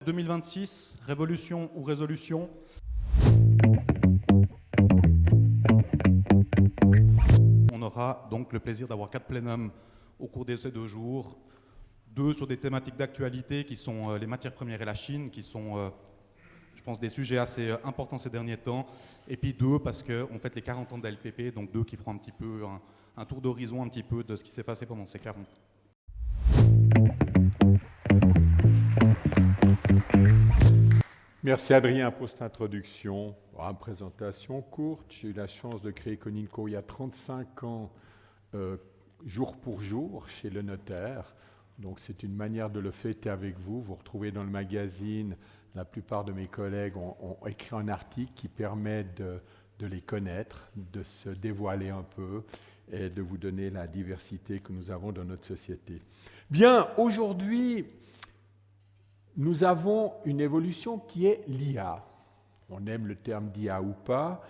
2026, révolution ou résolution? On aura donc le plaisir d'avoir 4 plénums au cours de ces 2 jours. 2 sur des thématiques d'actualité qui sont les matières premières et la Chine, qui sont, je pense, des sujets assez importants ces derniers temps. Et puis 2 parce qu'on fête les 40 ans de la LPP, donc 2 qui feront un petit peu un tour d'horizon un petit peu de ce qui s'est passé pendant ces 40 ans. Merci Adrien pour cette introduction. Une présentation courte. J'ai eu la chance de créer Coninco il y a 35 ans, jour pour jour, chez le notaire. Donc c'est une manière de le fêter avec vous. Vous retrouvez dans le magazine, la plupart de mes collègues ont écrit un article qui permet de les connaître, de se dévoiler un peu et de vous donner la diversité que nous avons dans notre société. Bien, aujourd'hui, nous avons une évolution qui est l'IA. On aime le terme d'IA ou pas.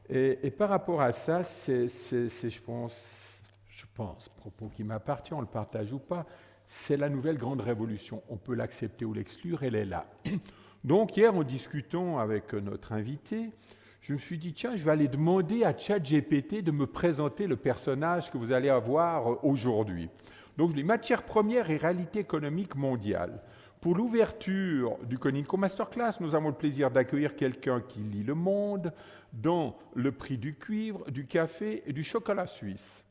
Et par rapport à ça, c'est je pense, propos qui m'appartient, on le partage ou pas, c'est la nouvelle grande révolution. On peut l'accepter ou l'exclure, elle est là. Donc hier, en discutant avec notre invité, je me suis dit, tiens, je vais aller demander à ChatGPT de me présenter le personnage que vous allez avoir aujourd'hui. Donc je dis, matière première et réalité économique mondiale. Pour l'ouverture du Coninco Masterclass, nous avons le plaisir d'accueillir quelqu'un qui lit Le Monde dans le prix du cuivre, du café et du chocolat suisse.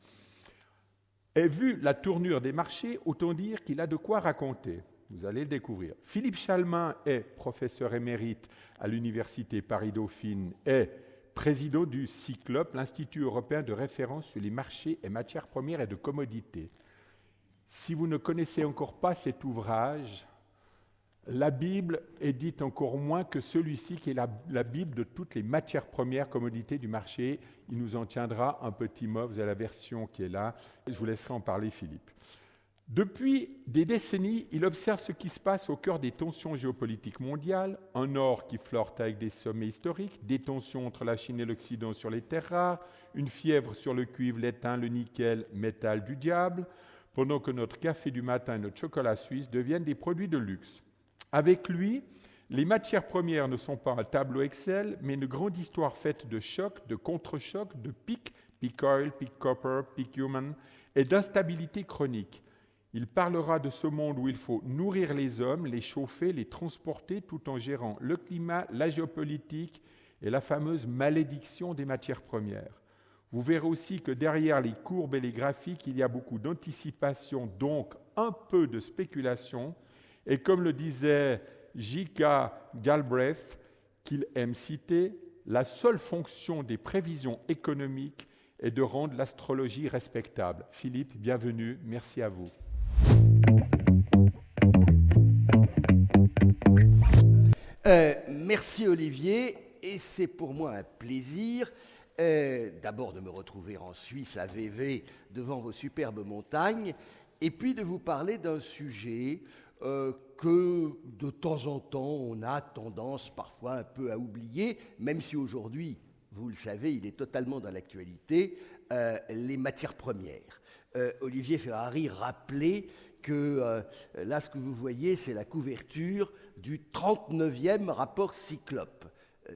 Et vu la tournure des marchés, autant dire qu'il a de quoi raconter. Vous allez le découvrir. Philippe Chalmin est professeur émérite à l'Université Paris-Dauphine et président du CICLOP, l'Institut européen de référence sur les marchés et matières premières et de commodités. Si vous ne connaissez encore pas cet ouvrage, la Bible est dite encore moins que celui-ci qui est la Bible de toutes les matières premières, commodités du marché. Il nous en tiendra un petit mot, vous avez la version qui est là. Je vous laisserai en parler, Philippe. Depuis des décennies, il observe ce qui se passe au cœur des tensions géopolitiques mondiales, un nord qui flirte avec des sommets historiques, des tensions entre la Chine et l'Occident sur les terres rares, une fièvre sur le cuivre, l'étain, le nickel, métal du diable, pendant que notre café du matin et notre chocolat suisse deviennent des produits de luxe. Avec lui, les matières premières ne sont pas un tableau Excel, mais une grande histoire faite de chocs, de contre-chocs, de pics, peak oil, peak copper, peak human, et d'instabilité chronique. Il parlera de ce monde où il faut nourrir les hommes, les chauffer, les transporter, tout en gérant le climat, la géopolitique et la fameuse malédiction des matières premières. Vous verrez aussi que derrière les courbes et les graphiques, il y a beaucoup d'anticipation, donc un peu de spéculation. Et comme le disait J.K. Galbraith, qu'il aime citer, la seule fonction des prévisions économiques est de rendre l'astrologie respectable. Philippe, bienvenue, merci à vous. Merci Olivier, et c'est pour moi un plaisir d'abord de me retrouver en Suisse à Vevey devant vos superbes montagnes, et puis de vous parler d'un sujet que de temps en temps on a tendance parfois un peu à oublier, même si aujourd'hui, vous le savez, il est totalement dans l'actualité, les matières premières. Olivier Ferrari rappelait que là, ce que vous voyez, c'est la couverture du 39e rapport Cyclope.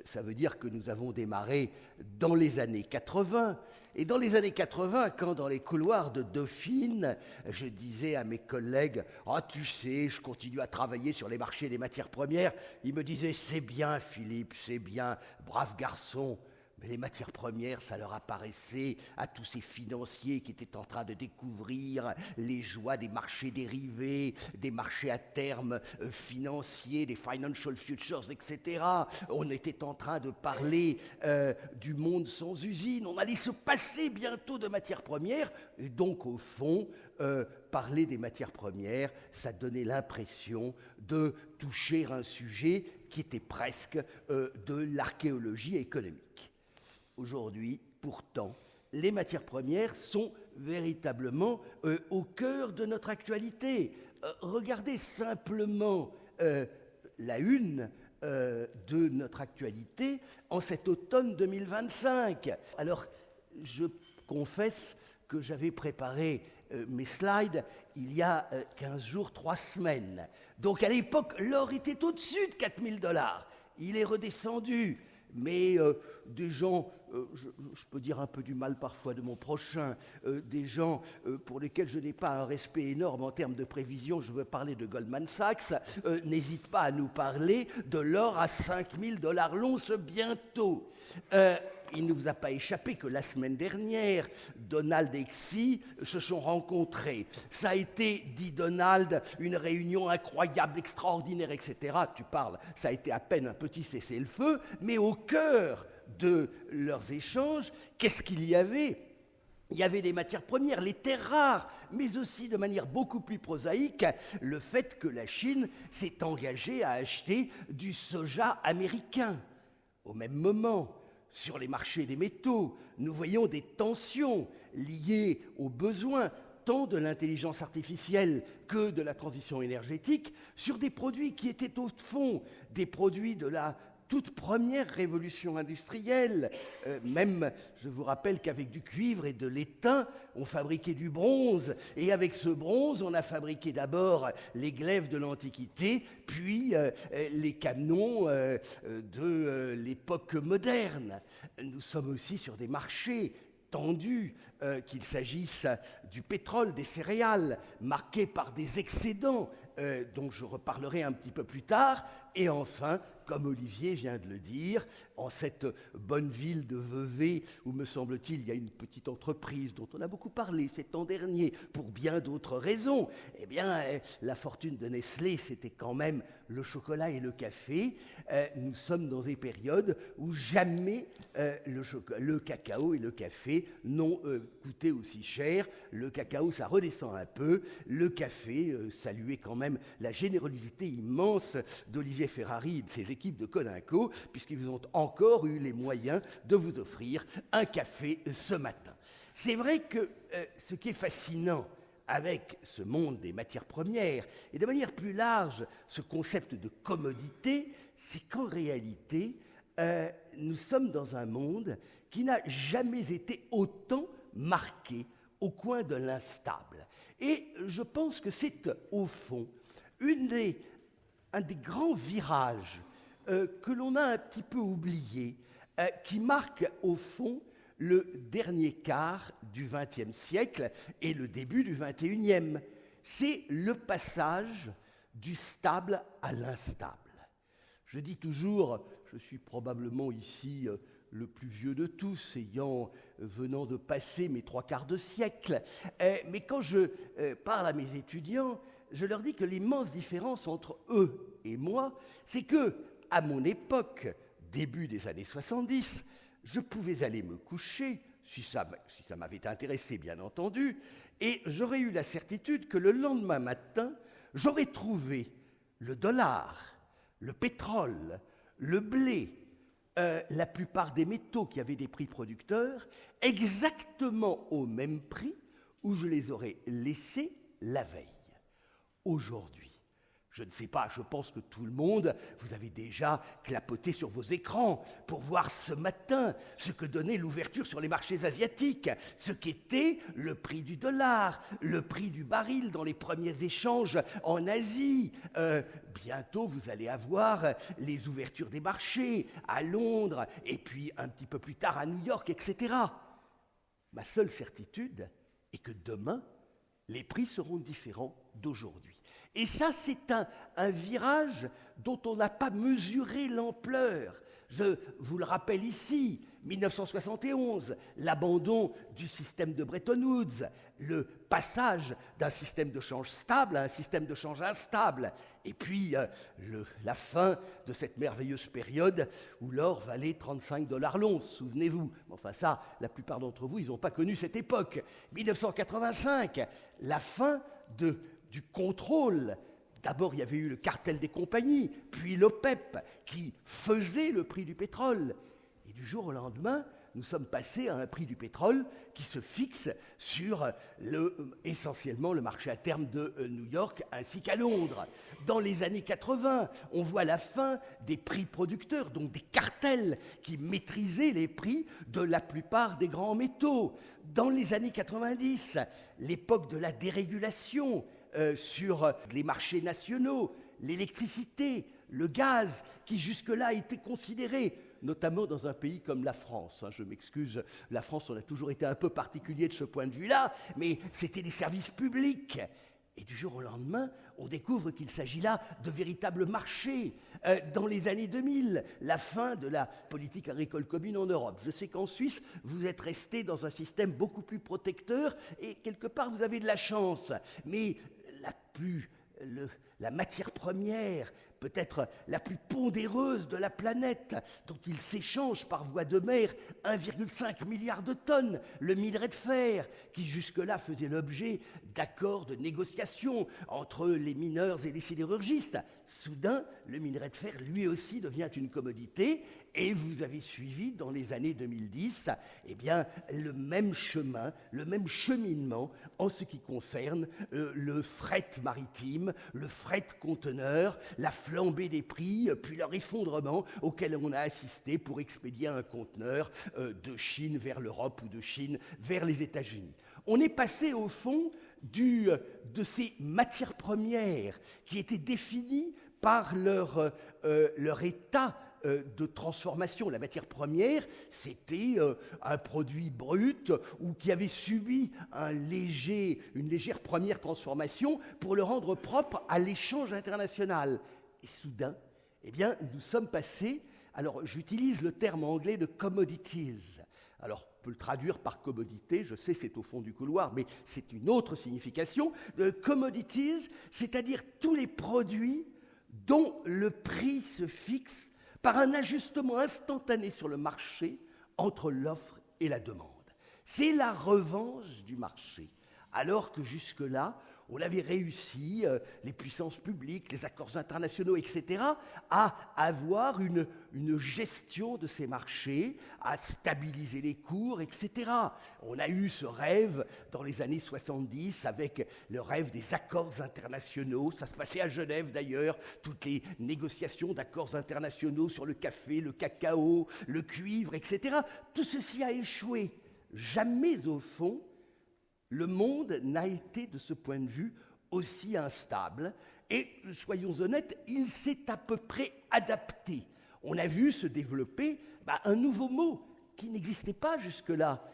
Ça veut dire que nous avons démarré dans les années 80. Et dans les années 80, quand dans les couloirs de Dauphine, je disais à mes collègues « Ah, tu sais, je continue à travailler sur les marchés des matières premières », ils me disaient « C'est bien, Philippe, c'est bien, brave garçon ». Mais les matières premières, ça leur apparaissait à tous ces financiers qui étaient en train de découvrir les joies des marchés dérivés, des marchés à terme financiers, des financial futures, etc. On était en train de parler du monde sans usine. On allait se passer bientôt de matières premières. Et donc, au fond, parler des matières premières, ça donnait l'impression de toucher un sujet qui était presque de l'archéologie économique. Aujourd'hui, pourtant, les matières premières sont véritablement au cœur de notre actualité. Regardez simplement la une de notre actualité en cet automne 2025. Alors, je confesse que j'avais préparé mes slides, il y a 15 jours, 3 semaines. Donc à l'époque, l'or était au-dessus de 4 000 $. Il est redescendu. Mais des gens, je peux dire un peu du mal parfois de mon prochain, des gens pour lesquels je n'ai pas un respect énorme en termes de prévision, je veux parler de Goldman Sachs, n'hésitent pas à nous parler de l'or à 5 000 $ l'once bientôt. Il ne vous a pas échappé que la semaine dernière, Donald et Xi se sont rencontrés. Ça a été, dit Donald, une réunion incroyable, extraordinaire, etc. Tu parles, ça a été à peine un petit cessez-le-feu, mais au cœur de leurs échanges, qu'est-ce qu'il y avait ? Il y avait des matières premières, les terres rares, mais aussi de manière beaucoup plus prosaïque, le fait que la Chine s'est engagée à acheter du soja américain. Au même moment, sur les marchés des métaux, nous voyons des tensions liées aux besoins tant de l'intelligence artificielle que de la transition énergétique sur des produits qui étaient au fond des produits de la toute première révolution industrielle. Même, je vous rappelle qu'avec du cuivre et de l'étain, on fabriquait du bronze. Et avec ce bronze, on a fabriqué d'abord les glaives de l'Antiquité, puis les canons de l'époque moderne. Nous sommes aussi sur des marchés tendus, qu'il s'agisse du pétrole, des céréales, marqués par des excédents, dont je reparlerai un petit peu plus tard, et enfin, comme Olivier vient de le dire, en cette bonne ville de Vevey, où me semble-t-il, il y a une petite entreprise dont on a beaucoup parlé cet an dernier, pour bien d'autres raisons, eh bien, la fortune de Nestlé, c'était quand même le chocolat et le café. Nous sommes dans des périodes où jamais le cacao et le café n'ont coûté aussi cher. Le cacao, ça redescend un peu. Le café, saluez quand même la générosité immense d'Olivier Ferrari et de ses équipes de Coninco, puisqu'ils ont encore eu les moyens de vous offrir un café ce matin. C'est vrai que ce qui est fascinant avec ce monde des matières premières, et de manière plus large, ce concept de commodité, c'est qu'en réalité, nous sommes dans un monde qui n'a jamais été autant marqué au coin de l'instable. Et je pense que c'est, au fond, un des grands virages que l'on a un petit peu oublié, qui marque, au fond, le dernier quart du XXe siècle et le début du XXIe. C'est le passage du stable à l'instable. Je dis toujours, je suis probablement ici le plus vieux de tous, venant de passer mes 3/4 de siècle, mais quand je parle à mes étudiants, je leur dis que l'immense différence entre eux et moi, c'est que, à mon époque, début des années 70, je pouvais aller me coucher, si ça m'avait intéressé, bien entendu, et j'aurais eu la certitude que le lendemain matin, j'aurais trouvé le dollar, le pétrole, le blé, la plupart des métaux qui avaient des prix producteurs, exactement au même prix où je les aurais laissés la veille. Aujourd'hui, je ne sais pas, je pense que tout le monde, vous avez déjà clapoté sur vos écrans pour voir ce matin ce que donnait l'ouverture sur les marchés asiatiques, ce qu'était le prix du dollar, le prix du baril dans les premiers échanges en Asie. Bientôt, vous allez avoir les ouvertures des marchés à Londres et puis un petit peu plus tard à New York, etc. Ma seule certitude est que demain, les prix seront différents d'aujourd'hui. Et ça, c'est un virage dont on n'a pas mesuré l'ampleur. Je vous le rappelle ici, 1971, l'abandon du système de Bretton Woods, le passage d'un système de change stable à un système de change instable, et puis la fin de cette merveilleuse période où l'or valait 35 $ l'once, souvenez-vous. Enfin ça, la plupart d'entre vous, ils n'ont pas connu cette époque. 1985, la fin du contrôle. D'abord, il y avait eu le cartel des compagnies, puis l'OPEP, qui faisait le prix du pétrole. Et du jour au lendemain, nous sommes passés à un prix du pétrole qui se fixe sur essentiellement le marché à terme de New York ainsi qu'à Londres. Dans les années 80, on voit la fin des prix producteurs, donc des cartels qui maîtrisaient les prix de la plupart des grands métaux. Dans les années 90, l'époque de la dérégulation sur les marchés nationaux, l'électricité, le gaz, qui jusque-là étaient considérés, notamment dans un pays comme la France. Je m'excuse, la France, on a toujours été un peu particulier de ce point de vue-là, mais c'était des services publics. Et du jour au lendemain, on découvre qu'il s'agit là de véritables marchés. Dans les années 2000, la fin de la politique agricole commune en Europe. Je sais qu'en Suisse, vous êtes resté dans un système beaucoup plus protecteur et quelque part, vous avez de la chance. Mais la matière première, peut-être la plus pondéreuse de la planète, dont il s'échange par voie de mer 1,5 milliard de tonnes, le minerai de fer, qui jusque-là faisait l'objet d'accords de négociation entre les mineurs et les sidérurgistes. Soudain, le minerai de fer, lui aussi, devient une commodité, et vous avez suivi, dans les années 2010, le même chemin, le même cheminement en ce qui concerne le fret maritime, le fret conteneur, la flambée des prix, puis leur effondrement auquel on a assisté pour expédier un conteneur de Chine vers l'Europe ou de Chine vers les États-Unis. On est passé au fond de ces matières premières qui étaient définies par leur état de transformation. La matière première, c'était un produit brut ou qui avait subi une légère première transformation pour le rendre propre à l'échange international. Et soudain, nous sommes passés, alors j'utilise le terme anglais de commodities. Alors, on peut le traduire par commodité, je sais c'est au fond du couloir, mais c'est une autre signification. Commodities, c'est-à-dire tous les produits dont le prix se fixe par un ajustement instantané sur le marché entre l'offre et la demande. C'est la revanche du marché, alors que jusque-là, on avait réussi, les puissances publiques, les accords internationaux, etc., à avoir une gestion de ces marchés, à stabiliser les cours, etc. On a eu ce rêve dans les années 70 avec le rêve des accords internationaux. Ça se passait à Genève d'ailleurs, toutes les négociations d'accords internationaux sur le café, le cacao, le cuivre, etc. Tout ceci a échoué. Jamais au fond, le monde n'a été, de ce point de vue, aussi instable. Et, soyons honnêtes, il s'est à peu près adapté. On a vu se développer un nouveau mot qui n'existait pas jusque-là,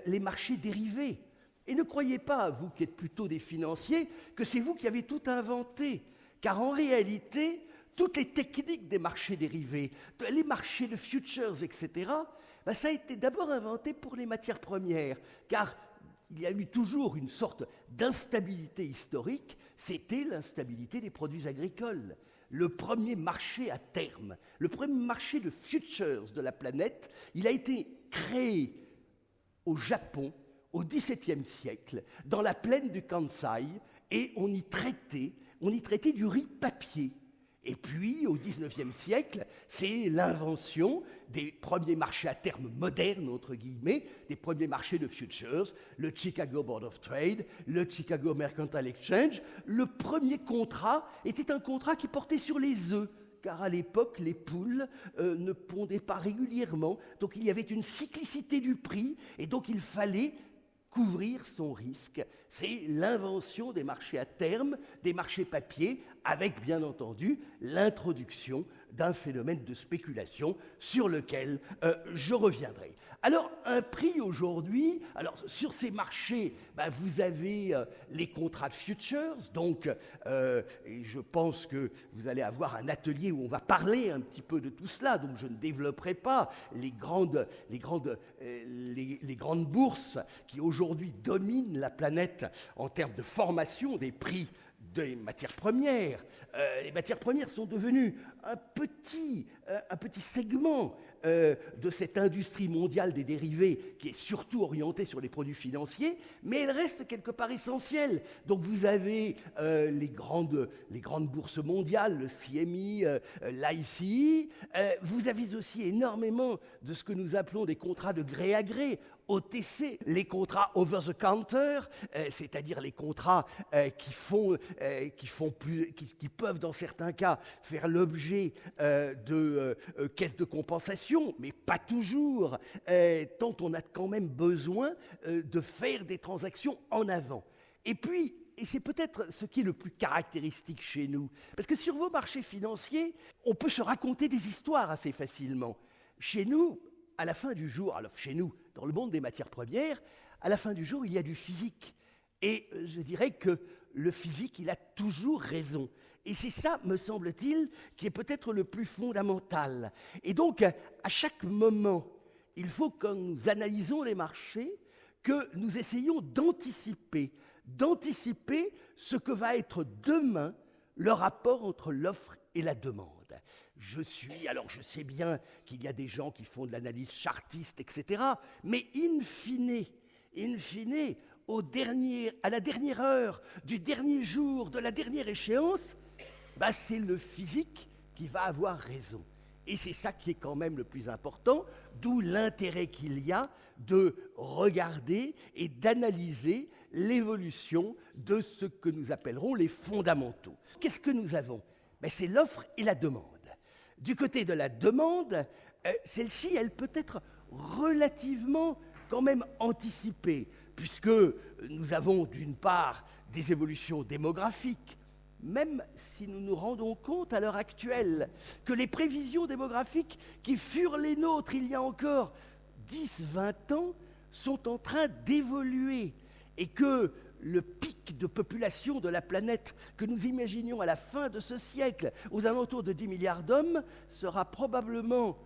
les marchés dérivés. Et ne croyez pas, vous qui êtes plutôt des financiers, que c'est vous qui avez tout inventé. Car en réalité, toutes les techniques des marchés dérivés, les marchés de futures, etc., ça a été d'abord inventé pour les matières premières. Car il y a eu toujours une sorte d'instabilité historique, c'était l'instabilité des produits agricoles. Le premier marché à terme, le premier marché de futures de la planète, il a été créé au Japon au XVIIe siècle, dans la plaine du Kansai, et on y traitait du riz papier. Et puis, au XIXe siècle, c'est l'invention des premiers marchés à terme modernes, entre guillemets, des premiers marchés de futures, le Chicago Board of Trade, le Chicago Mercantile Exchange. Le premier contrat était un contrat qui portait sur les œufs, car à l'époque, les poules ne pondaient pas régulièrement, donc il y avait une cyclicité du prix, et donc il fallait couvrir son risque. C'est l'invention des marchés à terme, des marchés papier, avec bien entendu l'introduction d'un phénomène de spéculation sur lequel je reviendrai. Alors, un prix aujourd'hui, sur ces marchés, vous avez les contrats de futures, donc et je pense que vous allez avoir un atelier où on va parler un petit peu de tout cela, donc je ne développerai pas les grandes bourses qui aujourd'hui dominent la planète en termes de formation des prix des matières premières. Les matières premières sont devenues un petit segment de cette industrie mondiale des dérivés qui est surtout orientée sur les produits financiers, mais elle reste quelque part essentielle. Donc vous avez les grandes bourses mondiales, le CME, l'ICE, vous avez aussi énormément de ce que nous appelons des contrats de gré à gré, OTC, les contrats over the counter, c'est-à-dire les contrats qui peuvent dans certains cas faire l'objet de caisses de compensation, mais pas toujours, tant on a quand même besoin de faire des transactions en avant. Et puis, et c'est peut-être ce qui est le plus caractéristique chez nous, parce que sur vos marchés financiers, on peut se raconter des histoires assez facilement. Chez nous, à la fin du jour, alors chez nous, dans le monde des matières premières, à la fin du jour, il y a du physique. Et je dirais que le physique, il a toujours raison. Et c'est ça, me semble-t-il, qui est peut-être le plus fondamental. Et donc, à chaque moment, il faut, quand nous analysons les marchés, que nous essayions d'anticiper ce que va être demain le rapport entre l'offre et la demande. Je sais bien qu'il y a des gens qui font de l'analyse chartiste, etc., mais in fine, à la dernière heure, du dernier jour, de la dernière échéance, c'est le physique qui va avoir raison. Et c'est ça qui est quand même le plus important, d'où l'intérêt qu'il y a de regarder et d'analyser l'évolution de ce que nous appellerons les fondamentaux. Qu'est-ce que nous avons ? C'est l'offre et la demande. Du côté de la demande, celle-ci, elle peut être relativement quand même anticipée, puisque nous avons d'une part des évolutions démographiques, même si nous nous rendons compte à l'heure actuelle que les prévisions démographiques qui furent les nôtres il y a encore 10-20 ans sont en train d'évoluer et que le pic de population de la planète que nous imaginions à la fin de ce siècle, aux alentours de 10 milliards d'hommes, sera probablement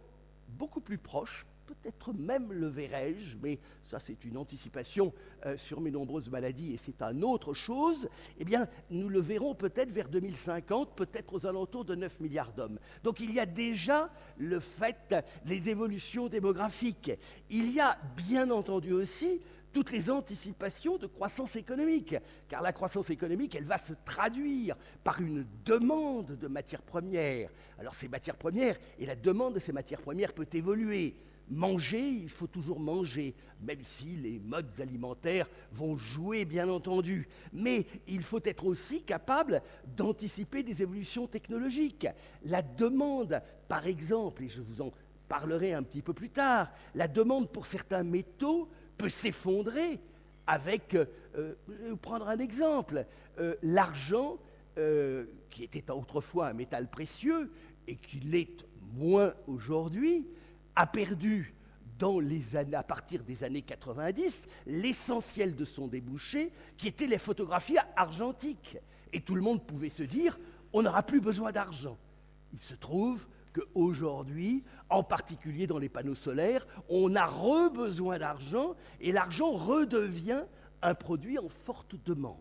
beaucoup plus proche, peut-être même le verrai-je, mais ça c'est une anticipation sur mes nombreuses maladies et c'est une autre chose, eh bien nous le verrons peut-être vers 2050, peut-être aux alentours de 9 milliards d'hommes. Donc il y a déjà le fait, les évolutions démographiques. Il y a bien entendu aussi toutes les anticipations de croissance économique, car la croissance économique, elle va se traduire par une demande de matières premières. Alors ces matières premières, et la demande de ces matières premières peut évoluer. Manger, il faut toujours manger, même si les modes alimentaires vont jouer, bien entendu. Mais il faut être aussi capable d'anticiper des évolutions technologiques. La demande, par exemple, et je vous en parlerai un petit peu plus tard, la demande pour certains métaux peut s'effondrer avec, je vais vous prendre un exemple, l'argent, qui était autrefois un métal précieux et qui l'est moins aujourd'hui, a perdu à partir des années 90 l'essentiel de son débouché, qui étaient les photographies argentiques. Et tout le monde pouvait se dire, on n'aura plus besoin d'argent. Il se trouve qu'aujourd'hui, en particulier dans les panneaux solaires, on a besoin d'argent et l'argent redevient un produit en forte demande.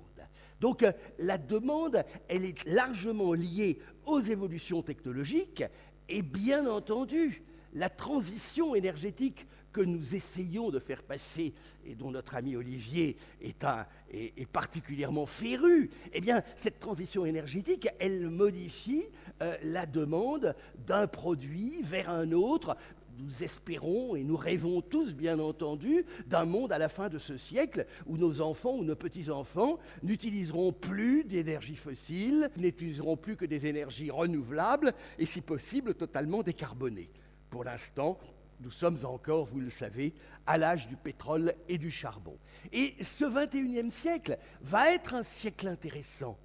Donc la demande, elle est largement liée aux évolutions technologiques et bien entendu, la transition énergétique que nous essayons de faire passer et dont notre ami Olivier est particulièrement féru, eh bien, cette transition énergétique, elle modifie la demande d'un produit vers un autre. Nous espérons et nous rêvons tous, bien entendu, d'un monde à la fin de ce siècle où nos enfants ou nos petits-enfants n'utiliseront plus d'énergie fossile, n'utiliseront plus que des énergies renouvelables et, si possible, totalement décarbonées. Pour l'instant, nous sommes encore, vous le savez, à l'âge du pétrole et du charbon. Et ce 21e siècle va être un siècle intéressant.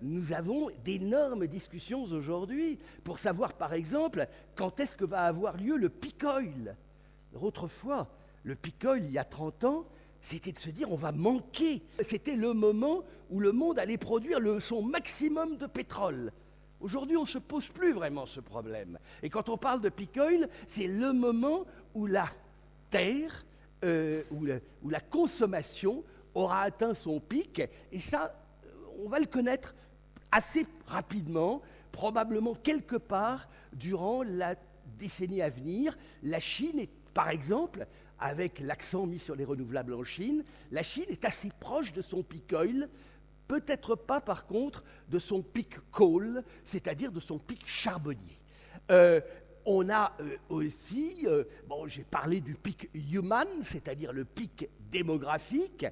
Nous avons d'énormes discussions aujourd'hui pour savoir, par exemple, quand est-ce que va avoir lieu le peak oil. Autrefois, le peak oil, il y a 30 ans, c'était de se dire on va manquer. C'était le moment où le monde allait produire son maximum de pétrole. Aujourd'hui, on ne se pose plus vraiment ce problème. Et quand on parle de peak oil, c'est le moment où la terre, où la consommation aura atteint son pic. Et ça, on va le connaître assez rapidement, probablement quelque part durant la décennie à venir. La Chine est, par exemple, avec l'accent mis sur les renouvelables en Chine, la Chine est assez proche de son peak oil, peut-être pas par contre de son peak coal, c'est-à-dire de son pic charbonnier. On a aussi, j'ai parlé du pic human, c'est-à-dire le pic démographique,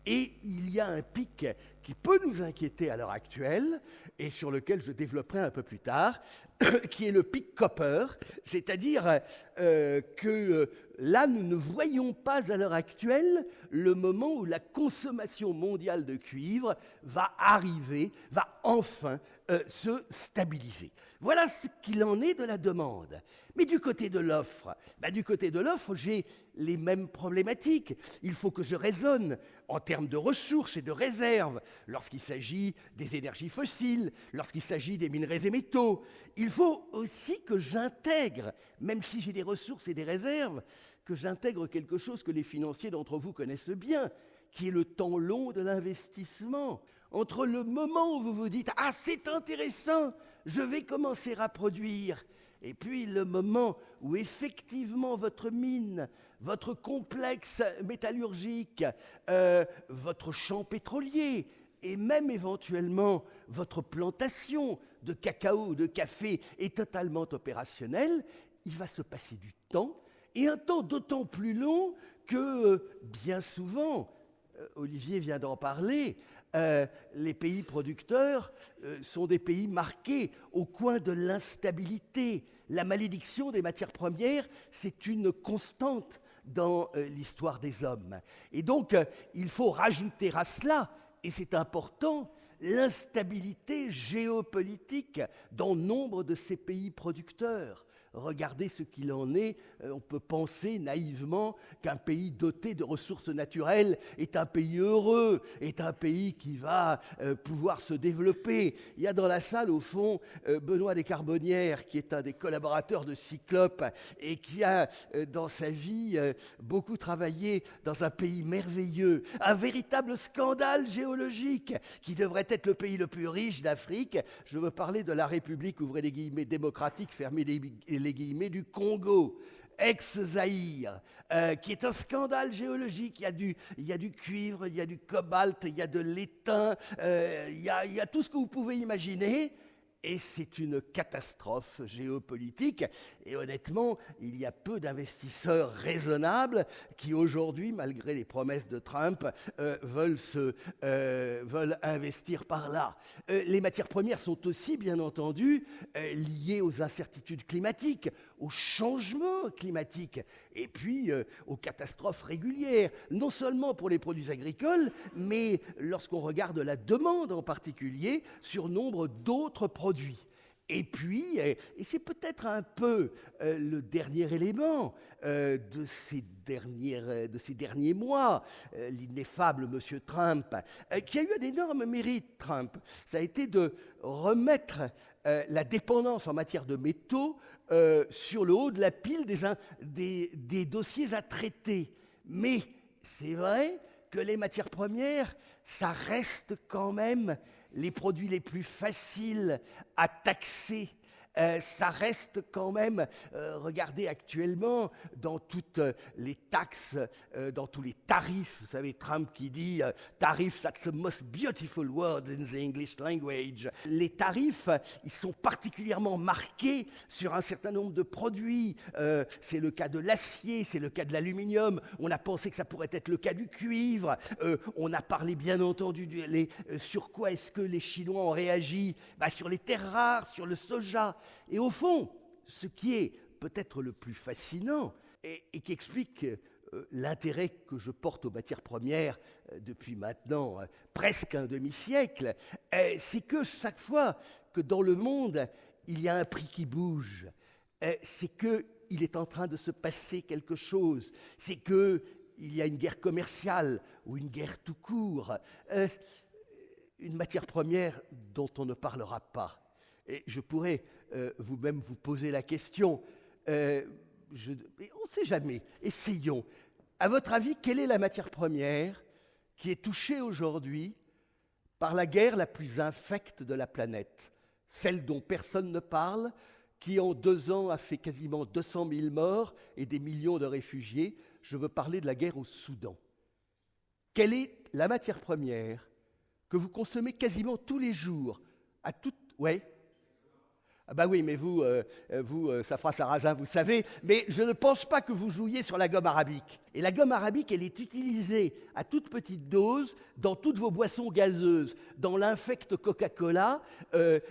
et il y a un pic qui peut nous inquiéter à l'heure actuelle, et sur lequel je développerai un peu plus tard, qui est le pic copper, c'est-à-dire que là, nous ne voyons pas à l'heure actuelle le moment où la consommation mondiale de cuivre va arriver, va enfin se stabiliser. Voilà ce qu'il en est de la demande. Mais du côté de l'offre, j'ai les mêmes problématiques. Il faut que je raisonne en termes de ressources et de réserves lorsqu'il s'agit des énergies fossiles, lorsqu'il s'agit des minerais et métaux. Il faut aussi que j'intègre, même si j'ai des ressources et des réserves, que j'intègre quelque chose que les financiers d'entre vous connaissent bien, qui est le temps long de l'investissement. Entre le moment où vous vous dites « Ah, c'est intéressant, je vais commencer à produire », et puis le moment où effectivement votre mine, votre complexe métallurgique, votre champ pétrolier, et même éventuellement votre plantation de cacao ou de café est totalement opérationnelle, il va se passer du temps, et un temps d'autant plus long que, bien souvent, Olivier vient d'en parler, les pays producteurs sont des pays marqués au coin de l'instabilité. La malédiction des matières premières, c'est une constante dans l'histoire des hommes. Et donc, il faut rajouter à cela, et c'est important, l'instabilité géopolitique dans nombre de ces pays producteurs. Regardez ce qu'il en est. On peut penser naïvement qu'un pays doté de ressources naturelles est un pays heureux, est un pays qui va pouvoir se développer. Il y a dans la salle, au fond, Benoît Descarbonnières, qui est un des collaborateurs de Cyclope et qui a, dans sa vie, beaucoup travaillé dans un pays merveilleux, un véritable scandale géologique qui devrait être le pays le plus riche d'Afrique. Je veux parler de la République, ouvrez les guillemets, démocratique, fermez les guillemets, du Congo, ex-Zaïre, qui est un scandale géologique. Il y a du cuivre, il y a du cobalt, il y a de l'étain, il y a tout ce que vous pouvez imaginer. Et c'est une catastrophe géopolitique. Et honnêtement, il y a peu d'investisseurs raisonnables qui aujourd'hui, malgré les promesses de Trump, veulent investir par là. Les matières premières sont aussi, bien entendu, liées aux incertitudes climatiques, au changement climatique et puis aux catastrophes régulières, non seulement pour les produits agricoles, mais lorsqu'on regarde la demande en particulier sur nombre d'autres produits. Et puis, et c'est peut-être un peu le dernier élément de ces derniers mois, l'ineffable M. Trump, qui a eu un énorme mérite, Trump, ça a été de remettre la dépendance en matière de métaux sur le haut de la pile des dossiers à traiter. Mais c'est vrai que les matières premières, ça reste quand même les produits les plus faciles à taxer. Ça reste quand même, regardez actuellement, dans toutes les taxes, dans tous les tarifs, vous savez, Trump qui dit « tarifs, that's the most beautiful word in the English language ». Les tarifs, ils sont particulièrement marqués sur un certain nombre de produits. C'est le cas de l'acier, c'est le cas de l'aluminium. On a pensé que ça pourrait être le cas du cuivre. On a parlé, bien entendu, sur quoi est-ce que les Chinois ont réagi ? Sur les terres rares, sur le soja. Et au fond, ce qui est peut-être le plus fascinant et qui explique l'intérêt que je porte aux matières premières depuis maintenant presque un demi-siècle, c'est que chaque fois que dans le monde, il y a un prix qui bouge, c'est qu'il est en train de se passer quelque chose, c'est qu'il y a une guerre commerciale ou une guerre tout court, une matière première dont on ne parlera pas. Et je pourrais vous-même vous poser la question, on ne sait jamais, essayons. À votre avis, quelle est la matière première qui est touchée aujourd'hui par la guerre la plus infecte de la planète ? celle dont personne ne parle, qui en 2 ans a fait quasiment 200 000 morts et des millions de réfugiés. Je veux parler de la guerre au Soudan. Quelle est la matière première que vous consommez quasiment tous les jours à toute... Ouais. Ah bah oui, mais vous, Safra Sarrazin, vous savez, mais je ne pense pas que vous jouiez sur la gomme arabique. Et la gomme arabique, elle est utilisée à toute petite dose dans toutes vos boissons gazeuses, dans l'infect Coca-Cola.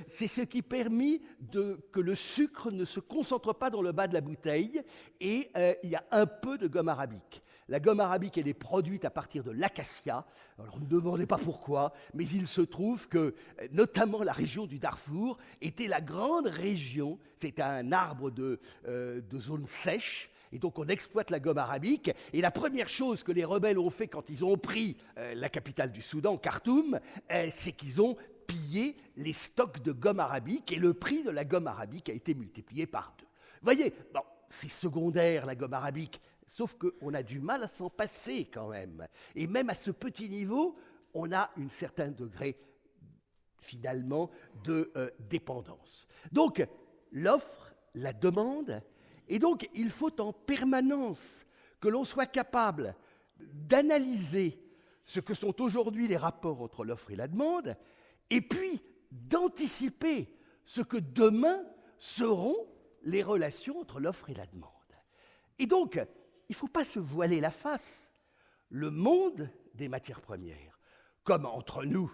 C'est ce qui permet que le sucre ne se concentre pas dans le bas de la bouteille, et il y a un peu de gomme arabique. La gomme arabique, elle est produite à partir de l'acacia. Alors, ne me demandez pas pourquoi, mais il se trouve que, notamment la région du Darfour, était la grande région, c'est un arbre de zone sèche, et donc on exploite la gomme arabique. Et la première chose que les rebelles ont fait quand ils ont pris la capitale du Soudan, Khartoum, c'est qu'ils ont pillé les stocks de gomme arabique, et le prix de la gomme arabique a été multiplié par 2. Vous voyez, bon, c'est secondaire la gomme arabique, sauf qu'on a du mal à s'en passer quand même. Et même à ce petit niveau, on a un certain degré, finalement, de dépendance. Donc, l'offre, la demande, et donc il faut en permanence que l'on soit capable d'analyser ce que sont aujourd'hui les rapports entre l'offre et la demande, et puis d'anticiper ce que demain seront les relations entre l'offre et la demande. Et donc, il ne faut pas se voiler la face. Le monde des matières premières, comme entre nous,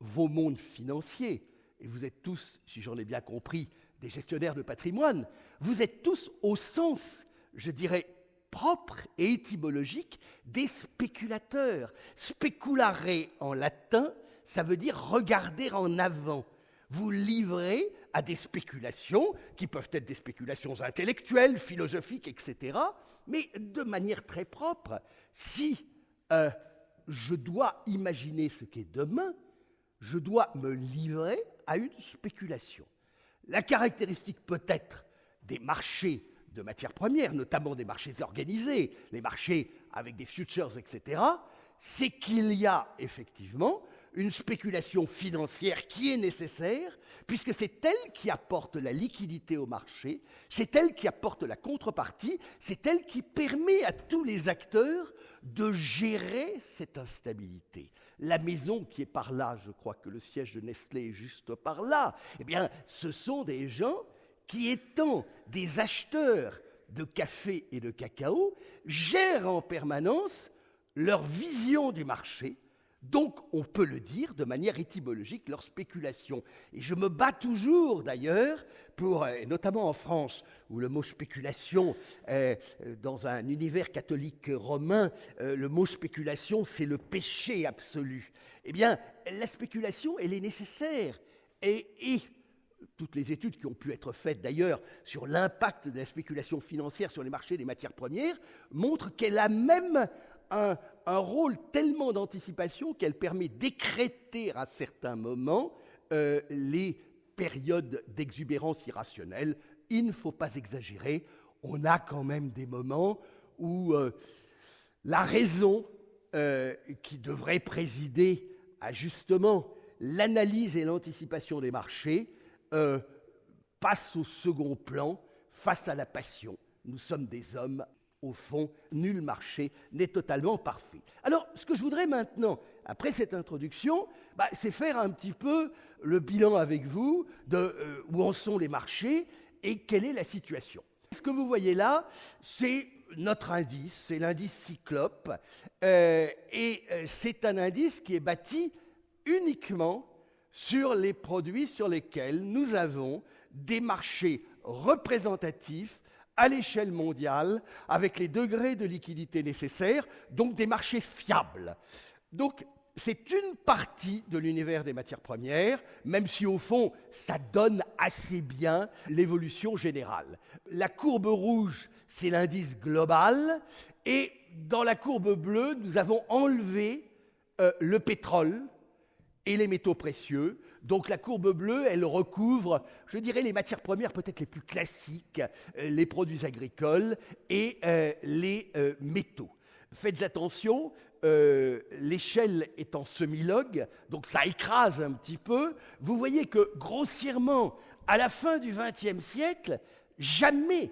vos mondes financiers, et vous êtes tous, si j'en ai bien compris, des gestionnaires de patrimoine, vous êtes tous au sens, je dirais, propre et étymologique des spéculateurs. Speculare en latin, ça veut dire regarder en avant. Vous livrez à des spéculations qui peuvent être des spéculations intellectuelles, philosophiques, etc., mais de manière très propre. Si je dois imaginer ce qu'est demain, je dois me livrer à une spéculation. La caractéristique peut-être des marchés de matières premières, notamment des marchés organisés, les marchés avec des futures, etc., c'est qu'il y a effectivement une spéculation financière qui est nécessaire, puisque c'est elle qui apporte la liquidité au marché, c'est elle qui apporte la contrepartie, c'est elle qui permet à tous les acteurs de gérer cette instabilité. La maison qui est par là, je crois que le siège de Nestlé est juste par là, eh bien, ce sont des gens qui, étant des acheteurs de café et de cacao, gèrent en permanence leur vision du marché. Donc, on peut le dire de manière étymologique, leur spéculation. Et je me bats toujours, d'ailleurs, pour, notamment en France, où le mot spéculation, dans un univers catholique romain, le mot spéculation, c'est le péché absolu. Eh bien, la spéculation, elle est nécessaire. Et toutes les études qui ont pu être faites, d'ailleurs, sur l'impact de la spéculation financière sur les marchés des matières premières, montrent qu'elle a même un rôle tellement d'anticipation qu'elle permet d'écrêter à certains moments les périodes d'exubérance irrationnelle. Il ne faut pas exagérer, on a quand même des moments où la raison qui devrait présider à justement l'analyse et l'anticipation des marchés passe au second plan face à la passion. Nous sommes des hommes. Au fond, nul marché n'est totalement parfait. Alors, ce que je voudrais maintenant, après cette introduction, c'est faire un petit peu le bilan avec vous de où en sont les marchés et quelle est la situation. Ce que vous voyez là, c'est notre indice, c'est l'indice Cyclope, et c'est un indice qui est bâti uniquement sur les produits sur lesquels nous avons des marchés représentatifs à l'échelle mondiale, avec les degrés de liquidité nécessaires, donc des marchés fiables. Donc, c'est une partie de l'univers des matières premières, même si au fond, ça donne assez bien l'évolution générale. La courbe rouge, c'est l'indice global, et dans la courbe bleue, nous avons enlevé le pétrole et les métaux précieux. Donc la courbe bleue, elle recouvre, je dirais, les matières premières peut-être les plus classiques, les produits agricoles et les métaux. Faites attention, l'échelle est en semi-log, donc ça écrase un petit peu. Vous voyez que grossièrement, à la fin du XXe siècle, jamais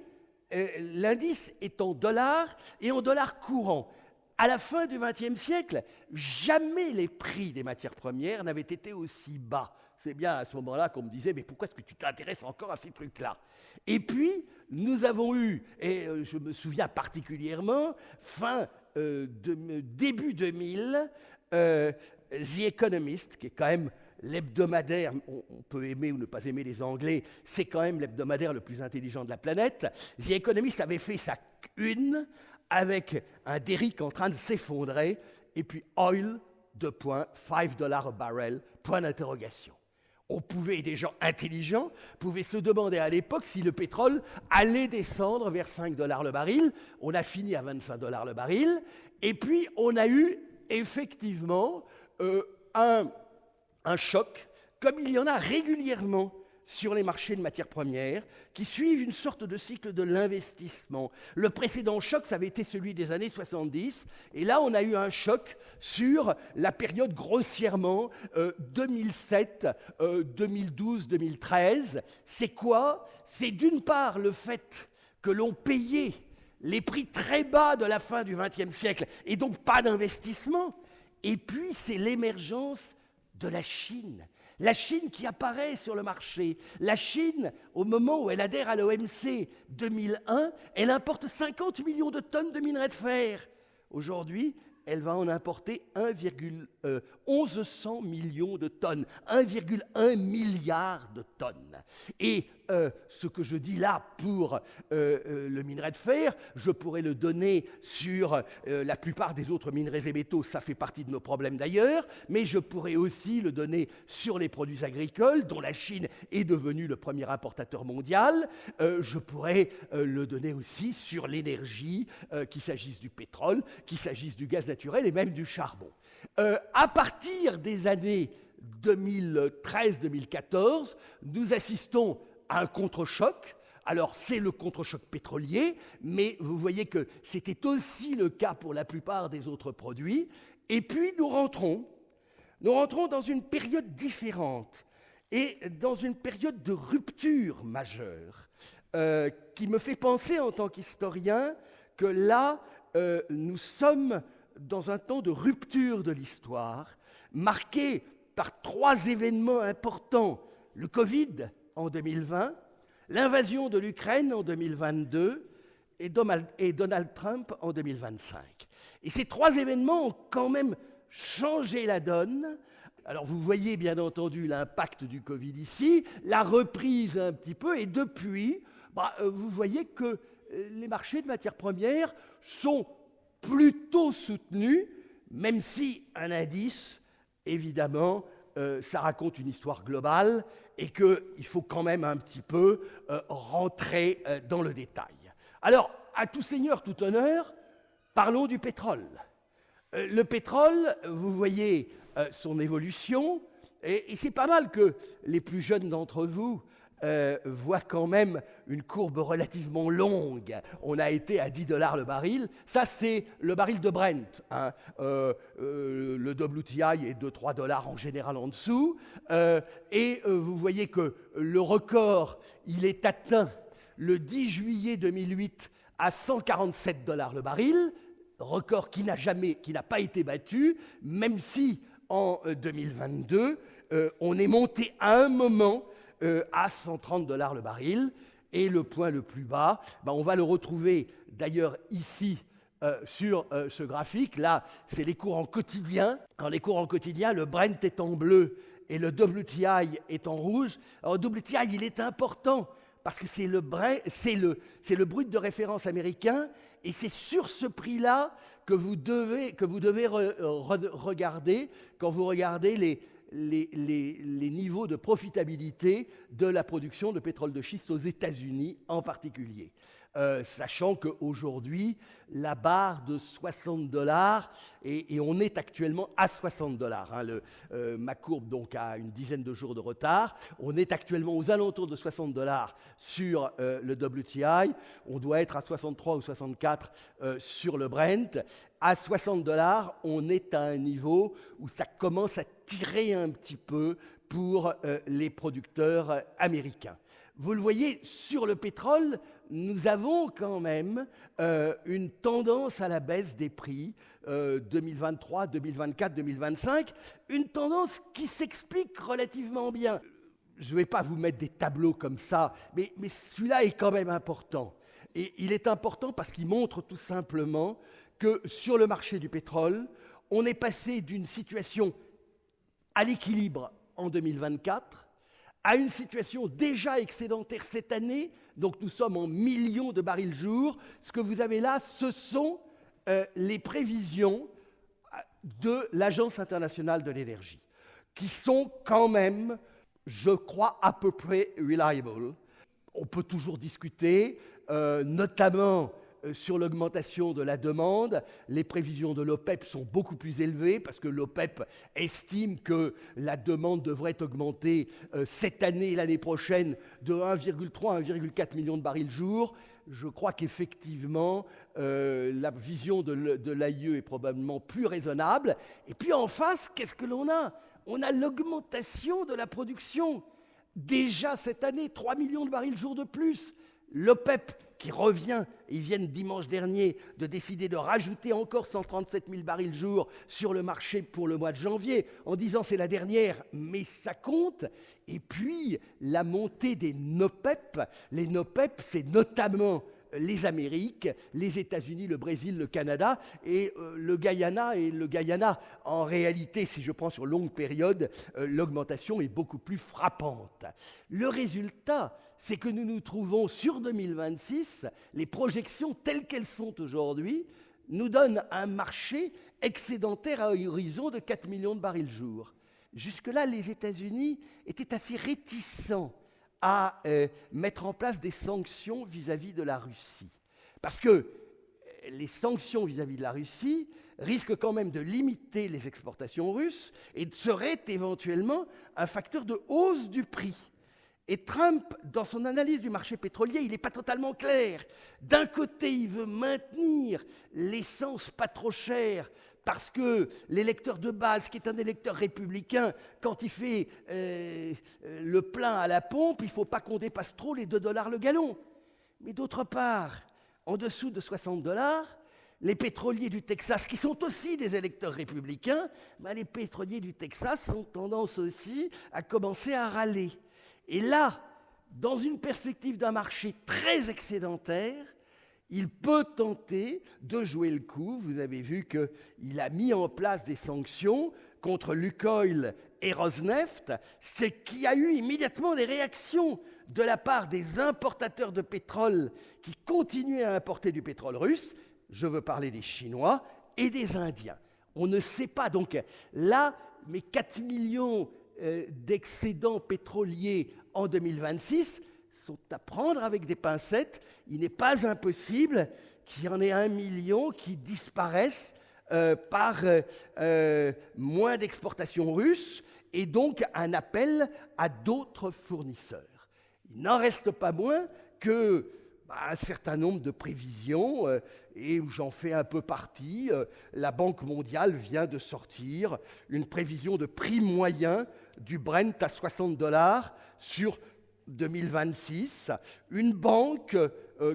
l'indice est en dollars et en dollars courants. À la fin du XXe siècle, jamais les prix des matières premières n'avaient été aussi bas. C'est bien à ce moment-là qu'on me disait, mais pourquoi est-ce que tu t'intéresses encore à ces trucs-là? Et puis, nous avons eu, et je me souviens particulièrement, début 2000, The Economist, qui est quand même l'hebdomadaire, on peut aimer ou ne pas aimer les Anglais, c'est quand même l'hebdomadaire le plus intelligent de la planète. The Economist avait fait sa une avec un derrick en train de s'effondrer, et puis oil, $5 a barrel, point d'interrogation. On pouvait, des gens intelligents pouvaient se demander à l'époque si le pétrole allait descendre vers $5 le baril. On a fini à $25 le baril. Et puis, on a eu effectivement un choc, comme il y en a régulièrement sur les marchés de matières premières, qui suivent une sorte de cycle de l'investissement. Le précédent choc, ça avait été celui des années 70, et là, on a eu un choc sur la période grossièrement 2007, 2012, 2013. C'est quoi? C'est d'une part le fait que l'on payait les prix très bas de la fin du XXe siècle, et donc pas d'investissement, et puis c'est l'émergence de la Chine. La Chine qui apparaît sur le marché. La Chine, au moment où elle adhère à l'OMC 2001, elle importe 50 millions de tonnes de minerais de fer. Aujourd'hui, elle va en importer 1,11 millions de tonnes, 1,1 milliard de tonnes. Et ce que je dis là pour le minerai de fer, je pourrais le donner sur la plupart des autres minerais et métaux, ça fait partie de nos problèmes d'ailleurs, mais je pourrais aussi le donner sur les produits agricoles, dont la Chine est devenue le premier importateur mondial. Je pourrais le donner aussi sur l'énergie, qu'il s'agisse du pétrole, qu'il s'agisse du gaz naturel et même du charbon. À partir des années 2013-2014, nous assistons à un contre-choc. Alors, c'est le contre-choc pétrolier, mais vous voyez que c'était aussi le cas pour la plupart des autres produits. Et puis, nous rentrons dans une période différente et dans une période de rupture majeure qui me fait penser en tant qu'historien que là, nous sommes dans un temps de rupture de l'histoire, marqué par 3 événements importants. Le Covid en 2020, l'invasion de l'Ukraine en 2022 et Donald Trump en 2025. Et ces 3 événements ont quand même changé la donne. Alors vous voyez bien entendu l'impact du Covid ici, la reprise un petit peu, et depuis, vous voyez que les marchés de matières premières sont plutôt soutenus, même si un indice, évidemment, ça raconte une histoire globale et qu'il faut quand même un petit peu rentrer dans le détail. Alors, à tout seigneur, tout honneur, parlons du pétrole. Le pétrole, vous voyez son évolution, et c'est pas mal que les plus jeunes d'entre vous voient quand même une courbe relativement longue. On a été à $10 le baril. Ça, c'est le baril de Brent. Hein. Le WTI est de $3 en général en dessous. Et vous voyez que le record, il est atteint le 10 juillet 2008 à $147 le baril. Record qui n'a pas été battu, même si en 2022, on est monté à un moment à $130 le baril, et le point le plus bas, on va le retrouver d'ailleurs ici sur ce graphique. Là, c'est les courants quotidiens. Alors les courants quotidiens, le Brent est en bleu et le WTI est en rouge. Alors le WTI, il est important parce que c'est le brut de référence américain, et c'est sur ce prix-là que vous devez regarder quand vous regardez les niveaux de profitabilité de la production de pétrole de schiste aux États-Unis en particulier. Sachant qu'aujourd'hui, la barre de $60, et on est actuellement à $60, hein, ma courbe donc a une dizaine de jours de retard, on est actuellement aux alentours de $60 sur le WTI, on doit être à 63 ou 64 sur le Brent. À $60, on est à un niveau où ça commence à tirer un petit peu pour les producteurs américains. Vous le voyez, sur le pétrole, nous avons quand même une tendance à la baisse des prix 2023, 2024, 2025, une tendance qui s'explique relativement bien. Je ne vais pas vous mettre des tableaux comme ça, mais celui-là est quand même important. Et il est important parce qu'il montre tout simplement que sur le marché du pétrole, on est passé d'une situation à l'équilibre en 2024 à une situation déjà excédentaire cette année, donc nous sommes en millions de barils jour. Ce que vous avez là, ce sont les prévisions de l'Agence internationale de l'énergie, qui sont quand même, je crois, à peu près reliable. On peut toujours discuter, notamment sur l'augmentation de la demande. Les prévisions de l'OPEP sont beaucoup plus élevées parce que l'OPEP estime que la demande devrait augmenter cette année et l'année prochaine de 1,3 à 1,4 million de barils jour. Je crois qu'effectivement, la vision de l'AIE est probablement plus raisonnable. Et puis en face, qu'est-ce que l'on a ? On a l'augmentation de la production. Déjà cette année, 3 millions de barils jour de plus. L'OPEP qui revient, ils viennent dimanche dernier de décider de rajouter encore 137 000 barils jour sur le marché pour le mois de janvier, en disant c'est la dernière, mais ça compte. Et puis la montée des NOPEP, les NOPEP c'est notamment les Amériques, les États-Unis, le Brésil, le Canada et le Guyana. Et le Guyana, en réalité, si je prends sur longue période, l'augmentation est beaucoup plus frappante. Le résultat, c'est que nous nous trouvons sur 2026, les projections telles qu'elles sont aujourd'hui, nous donnent un marché excédentaire à horizon de 4 millions de barils jour. Jusque-là, les États-Unis étaient assez réticents à mettre en place des sanctions vis-à-vis de la Russie. Parce que les sanctions vis-à-vis de la Russie risquent quand même de limiter les exportations russes et seraient éventuellement un facteur de hausse du prix. Et Trump, dans son analyse du marché pétrolier, il n'est pas totalement clair. D'un côté, il veut maintenir l'essence pas trop chère parce que l'électeur de base, qui est un électeur républicain, quand il fait le plein à la pompe, il ne faut pas qu'on dépasse trop les $2 le gallon. Mais d'autre part, en dessous de $60, les pétroliers du Texas, qui sont aussi des électeurs républicains, les pétroliers du Texas ont tendance aussi à commencer à râler. Et là, dans une perspective d'un marché très excédentaire, il peut tenter de jouer le coup. Vous avez vu qu'il a mis en place des sanctions contre Lukoil et Rosneft, ce qui a eu immédiatement des réactions de la part des importateurs de pétrole qui continuaient à importer du pétrole russe. Je veux parler des Chinois et des Indiens. On ne sait pas. Donc là, mes 4 millions d'excédents pétroliers en 2026 sont à prendre avec des pincettes. Il n'est pas impossible qu'il y en ait 1 million qui disparaissent par moins d'exportations russes et donc un appel à d'autres fournisseurs. Il n'en reste pas moins que un certain nombre de prévisions, et j'en fais un peu partie. La Banque mondiale vient de sortir une prévision de prix moyen du Brent à $60 sur 2026. Une banque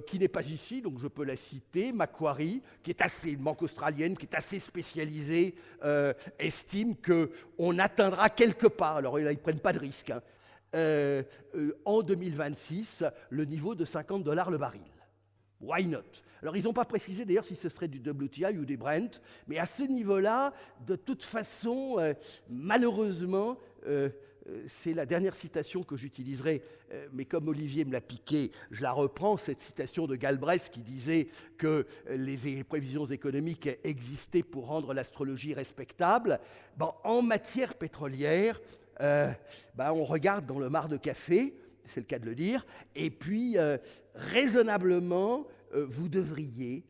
qui n'est pas ici, donc je peux la citer, Macquarie, une banque australienne qui est assez spécialisée, estime qu'on atteindra quelque part, alors là ils ne prennent pas de risque, en 2026, le niveau de $50 le baril. Why not? Alors, ils n'ont pas précisé d'ailleurs si ce serait du WTI ou du Brent, mais à ce niveau-là, de toute façon, malheureusement, c'est la dernière citation que j'utiliserai, mais comme Olivier me l'a piqué, je la reprends, cette citation de Galbraith qui disait que les prévisions économiques existaient pour rendre l'astrologie respectable. Bon, en matière pétrolière, on regarde dans le mar de café, c'est le cas de le dire, et puis raisonnablement, vous devriez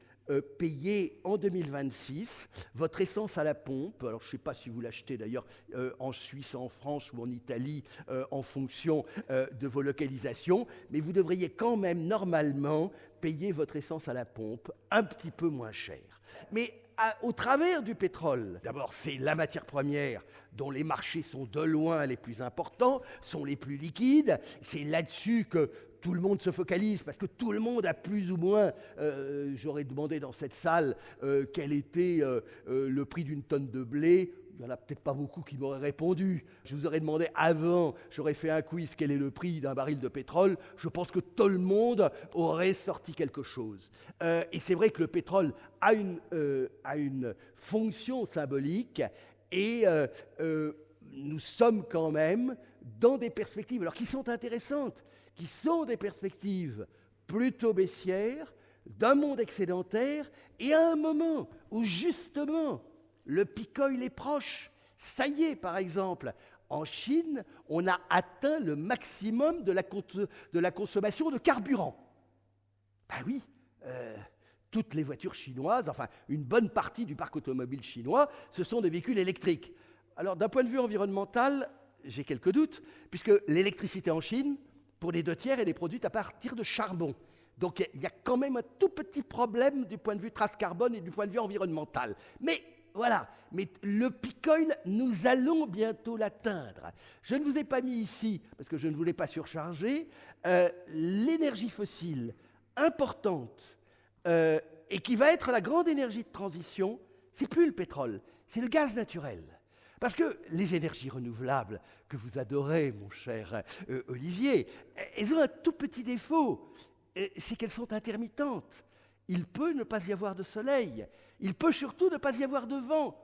payer en 2026 votre essence à la pompe. Alors je ne sais pas si vous l'achetez d'ailleurs en Suisse, en France ou en Italie en fonction de vos localisations, mais vous devriez quand même normalement payer votre essence à la pompe un petit peu moins cher. Mais au travers du pétrole, d'abord c'est la matière première dont les marchés sont de loin les plus importants, sont les plus liquides, c'est là-dessus que tout le monde se focalise parce que tout le monde a plus ou moins, j'aurais demandé dans cette salle quel était le prix d'une tonne de blé. Il n'y en a peut-être pas beaucoup qui m'auraient répondu. Je vous aurais demandé avant, j'aurais fait un quiz, quel est le prix d'un baril de pétrole. Je pense que tout le monde aurait sorti quelque chose. Et c'est vrai que le pétrole a une fonction symbolique et nous sommes quand même dans des perspectives alors, qui sont intéressantes, qui sont des perspectives plutôt baissières, d'un monde excédentaire, et à un moment où justement le peak oil est proche. Ça y est, par exemple, en Chine, on a atteint le maximum de la consommation de carburant. Ben oui, toutes les voitures chinoises, enfin une bonne partie du parc automobile chinois, ce sont des véhicules électriques. Alors d'un point de vue environnemental, j'ai quelques doutes, puisque l'électricité en Chine, pour les 2/3, elle est produite à partir de charbon. Donc il y a quand même un tout petit problème du point de vue trace carbone et du point de vue environnemental. Mais voilà, mais le peak oil, nous allons bientôt l'atteindre. Je ne vous ai pas mis ici, parce que je ne voulais pas surcharger, l'énergie fossile importante et qui va être la grande énergie de transition, c'est plus le pétrole, c'est le gaz naturel. Parce que les énergies renouvelables que vous adorez, mon cher Olivier, elles ont un tout petit défaut, c'est qu'elles sont intermittentes. Il peut ne pas y avoir de soleil, il peut surtout ne pas y avoir de vent.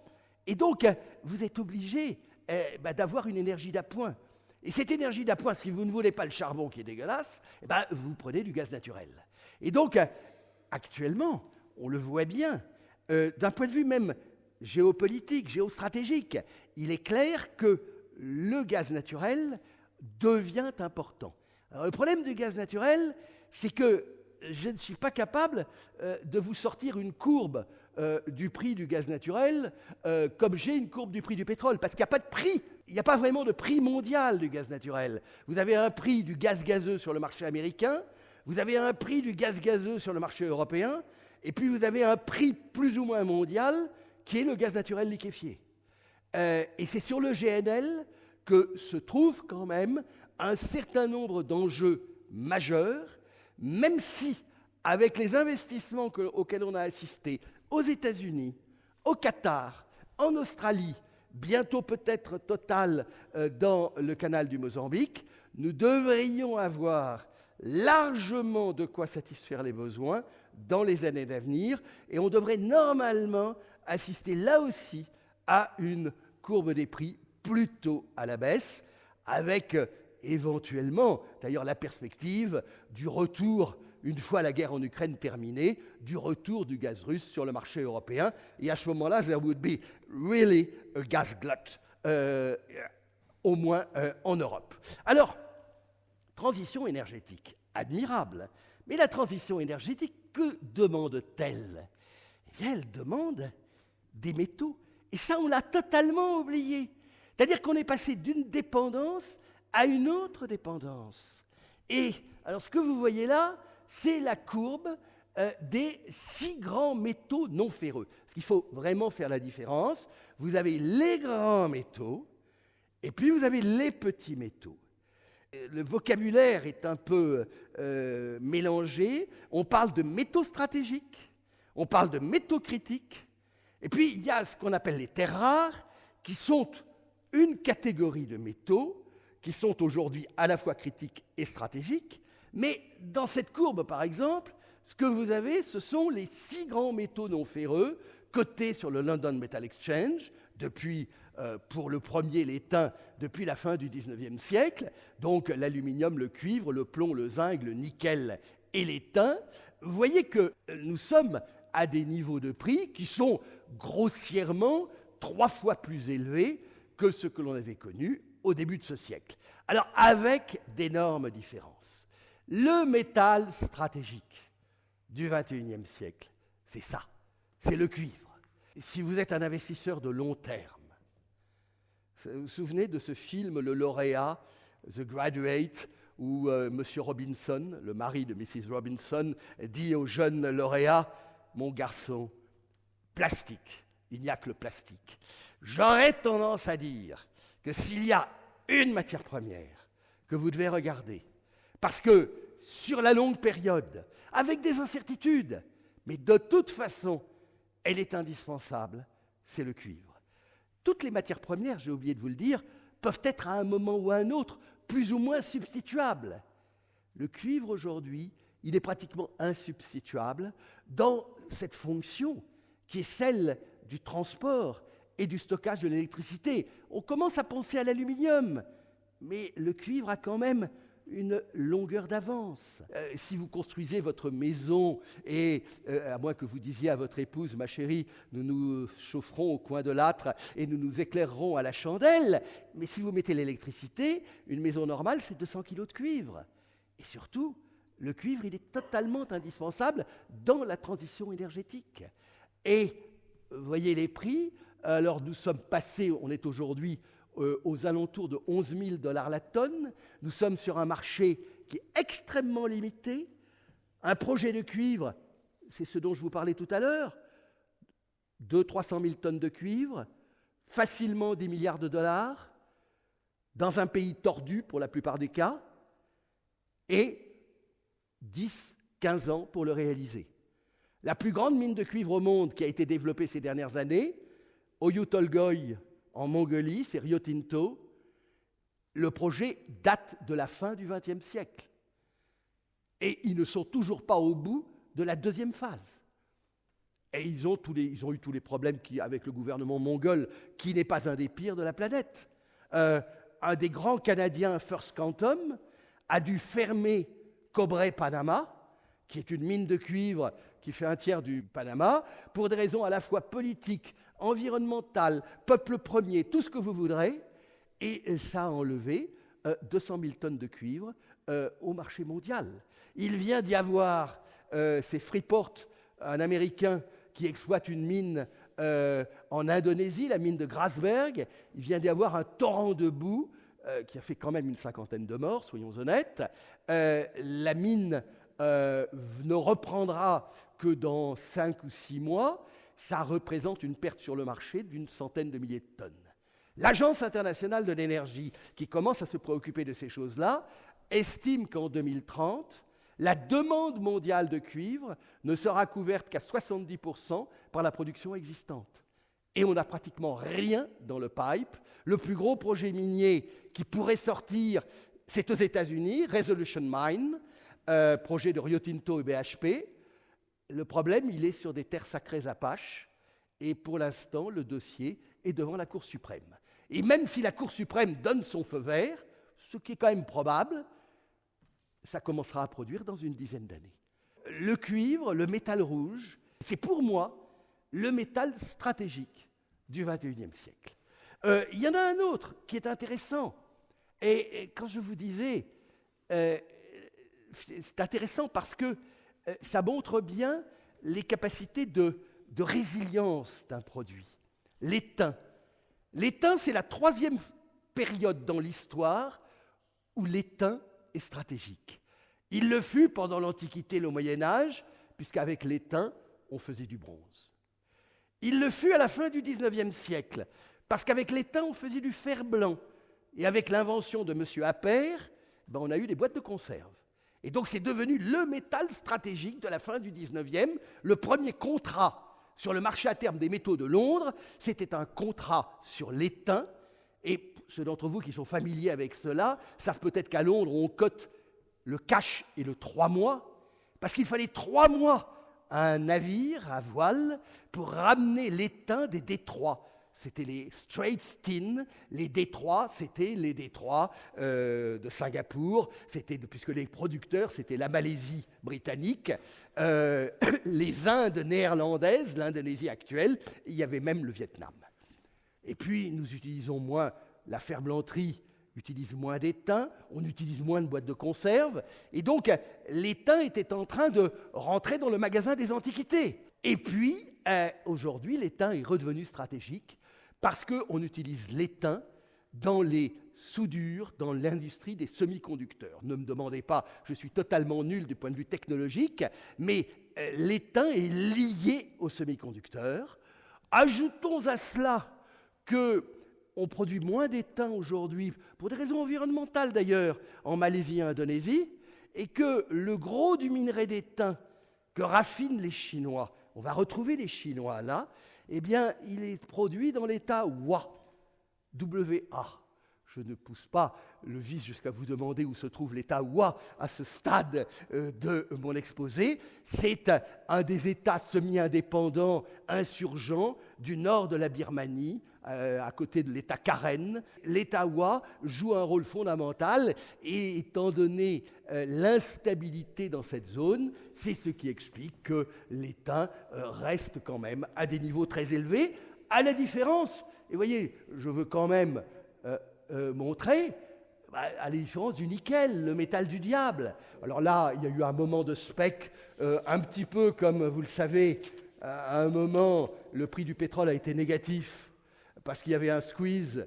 Et donc, vous êtes obligé d'avoir une énergie d'appoint. Et cette énergie d'appoint, si vous ne voulez pas le charbon qui est dégueulasse, vous prenez du gaz naturel. Et donc, actuellement, on le voit bien, d'un point de vue même géopolitique, géostratégique, il est clair que le gaz naturel devient important. Alors, le problème du gaz naturel, c'est que je ne suis pas capable de vous sortir une courbe du prix du gaz naturel comme j'ai une courbe du prix du pétrole, parce qu'il n'y a pas de prix, il n'y a pas vraiment de prix mondial du gaz naturel. Vous avez un prix du gaz gazeux sur le marché américain, vous avez un prix du gaz gazeux sur le marché européen, et puis vous avez un prix plus ou moins mondial qui est le gaz naturel liquéfié. Et c'est sur le GNL que se trouve quand même un certain nombre d'enjeux majeurs, même si, avec les investissements auxquels on a assisté aux États-Unis, au Qatar, en Australie, bientôt peut-être Total dans le canal du Mozambique, nous devrions avoir largement de quoi satisfaire les besoins dans les années à venir, et on devrait normalement assister là aussi à une courbe des prix plutôt à la baisse, avec éventuellement, d'ailleurs, la perspective du retour, une fois la guerre en Ukraine terminée, du retour du gaz russe sur le marché européen. Et à ce moment-là, there would be really a gas glut, au moins en Europe. Alors, transition énergétique, admirable. Mais la transition énergétique, que demande-t-elle ? Eh bien, elle demande des métaux. Et ça, on l'a totalement oublié. C'est-à-dire qu'on est passé d'une dépendance à une autre dépendance. Et alors, ce que vous voyez là, c'est la courbe des 6 grands métaux non ferreux. Parce qu'il faut vraiment faire la différence. Vous avez les grands métaux, et puis vous avez les petits métaux. Le vocabulaire est un peu mélangé. On parle de métaux stratégiques, on parle de métaux critiques, et puis il y a ce qu'on appelle les terres rares, qui sont une catégorie de métaux qui sont aujourd'hui à la fois critiques et stratégiques, mais dans cette courbe, par exemple, ce que vous avez, ce sont les 6 grands métaux non ferreux cotés sur le London Metal Exchange, depuis, pour le premier, l'étain, depuis la fin du XIXe siècle, donc l'aluminium, le cuivre, le plomb, le zinc, le nickel et l'étain. Vous voyez que nous sommes à des niveaux de prix qui sont grossièrement 3 fois plus élevés que ce que l'on avait connu au début de ce siècle. Alors, avec d'énormes différences. Le métal stratégique du XXIe siècle, c'est ça, c'est le cuivre. Si vous êtes un investisseur de long terme, vous vous souvenez de ce film, Le Lauréat, The Graduate, où M. Robinson, le mari de Mrs. Robinson, dit au jeune lauréat, « Mon garçon, plastique, il n'y a que le plastique. » J'aurais tendance à dire que s'il y a une matière première que vous devez regarder, parce que sur la longue période, avec des incertitudes, mais de toute façon, elle est indispensable, c'est le cuivre. Toutes les matières premières, j'ai oublié de vous le dire, peuvent être à un moment ou à un autre plus ou moins substituables. Le cuivre aujourd'hui, il est pratiquement insubstituable dans cette fonction qui est celle du transport et du stockage de l'électricité. On commence à penser à l'aluminium, mais le cuivre a quand même une longueur d'avance. Si vous construisez votre maison et, à moins que vous disiez à votre épouse, ma chérie, nous nous chaufferons au coin de l'âtre et nous nous éclairerons à la chandelle, mais si vous mettez l'électricité, une maison normale, c'est 200 kg de cuivre. Et surtout, le cuivre, il est totalement indispensable dans la transition énergétique. Et vous voyez les prix, alors nous sommes passés, on est aujourd'hui aux alentours de 11 000 $ la tonne. Nous sommes sur un marché qui est extrêmement limité. Un projet de cuivre, c'est ce dont je vous parlais tout à l'heure, 200 000 à 300 000 tonnes de cuivre, facilement 10 milliards de dollars, dans un pays tordu pour la plupart des cas, et 10-15 ans pour le réaliser. La plus grande mine de cuivre au monde qui a été développée ces dernières années, Oyu Tolgoi, en Mongolie, c'est Rio Tinto. Le projet date de la fin du XXe siècle. Et ils ne sont toujours pas au bout de la deuxième phase. Et ils ont eu tous les problèmes avec le gouvernement mongol, qui n'est pas un des pires de la planète. Un des grands Canadiens, First Quantum, a dû fermer Cobre Panama, qui est une mine de cuivre qui fait un tiers du Panama, pour des raisons à la fois politiques, environnementales, peuple premier, tout ce que vous voudrez, et ça a enlevé 200 000 tonnes de cuivre au marché mondial. Il vient d'y avoir, c'est Freeport, un Américain qui exploite une mine en Indonésie, la mine de Grasberg. Il vient d'y avoir un torrent de boue qui a fait quand même une 50aine de morts, soyons honnêtes. La mine ne reprendra que dans 5 ou 6 mois. Ça représente une perte sur le marché d'une centaine de milliers de tonnes. L'Agence internationale de l'énergie, qui commence à se préoccuper de ces choses-là, estime qu'en 2030, la demande mondiale de cuivre ne sera couverte qu'à 70% par la production existante. Et on n'a pratiquement rien dans le pipe. Le plus gros projet minier qui pourrait sortir, c'est aux États-Unis, Resolution Mine, projet de Rio Tinto et BHP. Le problème, il est sur des terres sacrées apaches, et pour l'instant, le dossier est devant la Cour suprême. Et même si la Cour suprême donne son feu vert, ce qui est quand même probable, ça commencera à produire dans une dizaine d'années. Le cuivre, le métal rouge, c'est pour moi le métal stratégique du XXIe siècle. Il y en a un autre qui est intéressant. Et quand je vous disais, c'est intéressant parce que ça montre bien les capacités de résilience d'un produit. L'étain. L'étain, c'est la 3e période dans l'histoire où l'étain est stratégique. Il le fut pendant l'Antiquité et le Moyen-Âge, puisqu'avec l'étain, on faisait du bronze. Il le fut à la fin du XIXe siècle, parce qu'avec l'étain, on faisait du fer blanc. Et avec l'invention de M. Appert, on a eu des boîtes de conserve. Et donc c'est devenu le métal stratégique de la fin du XIXe. Le premier contrat sur le marché à terme des métaux de Londres, c'était un contrat sur l'étain. Et ceux d'entre vous qui sont familiers avec cela savent peut-être qu'à Londres, on cote le cash et le 3 mois, parce qu'il fallait 3 mois à un navire à voile pour ramener l'étain des détroits. c'était les Straits Times, les détroits, c'était les détroits de Singapour, puisque les producteurs, c'était la Malaisie britannique, les Indes néerlandaises, l'Indonésie actuelle, il y avait même le Vietnam. Et puis, nous utilisons moins, la ferblanterie utilise moins d'étain, on utilise moins de boîtes de conserve, et donc l'étain était en train de rentrer dans le magasin des antiquités. Et puis, aujourd'hui, l'étain est redevenu stratégique parce qu'on utilise l'étain dans les soudures, dans l'industrie des semi-conducteurs. Ne me demandez pas, je suis totalement nul du point de vue technologique, mais l'étain est lié aux semi-conducteurs. Ajoutons à cela qu'on produit moins d'étain aujourd'hui, pour des raisons environnementales d'ailleurs, en Malaisie et en Indonésie, et que le gros du minerai d'étain que raffinent les Chinois, on va retrouver les Chinois là, eh bien, il est produit dans l'état Wa, W-A. Je ne pousse pas le vice jusqu'à vous demander où se trouve l'État Wa à ce stade de mon exposé. C'est un des États semi-indépendants insurgents du nord de la Birmanie, à côté de l'État Karen. L'État Wa joue un rôle fondamental et étant donné l'instabilité dans cette zone, c'est ce qui explique que l'étain reste quand même à des niveaux très élevés, à la différence, et vous voyez, je veux quand même montrer, à la différence du nickel, le métal du diable. Alors là, il y a eu un moment de spec, un petit peu comme vous le savez, à un moment, le prix du pétrole a été négatif parce qu'il y avait un squeeze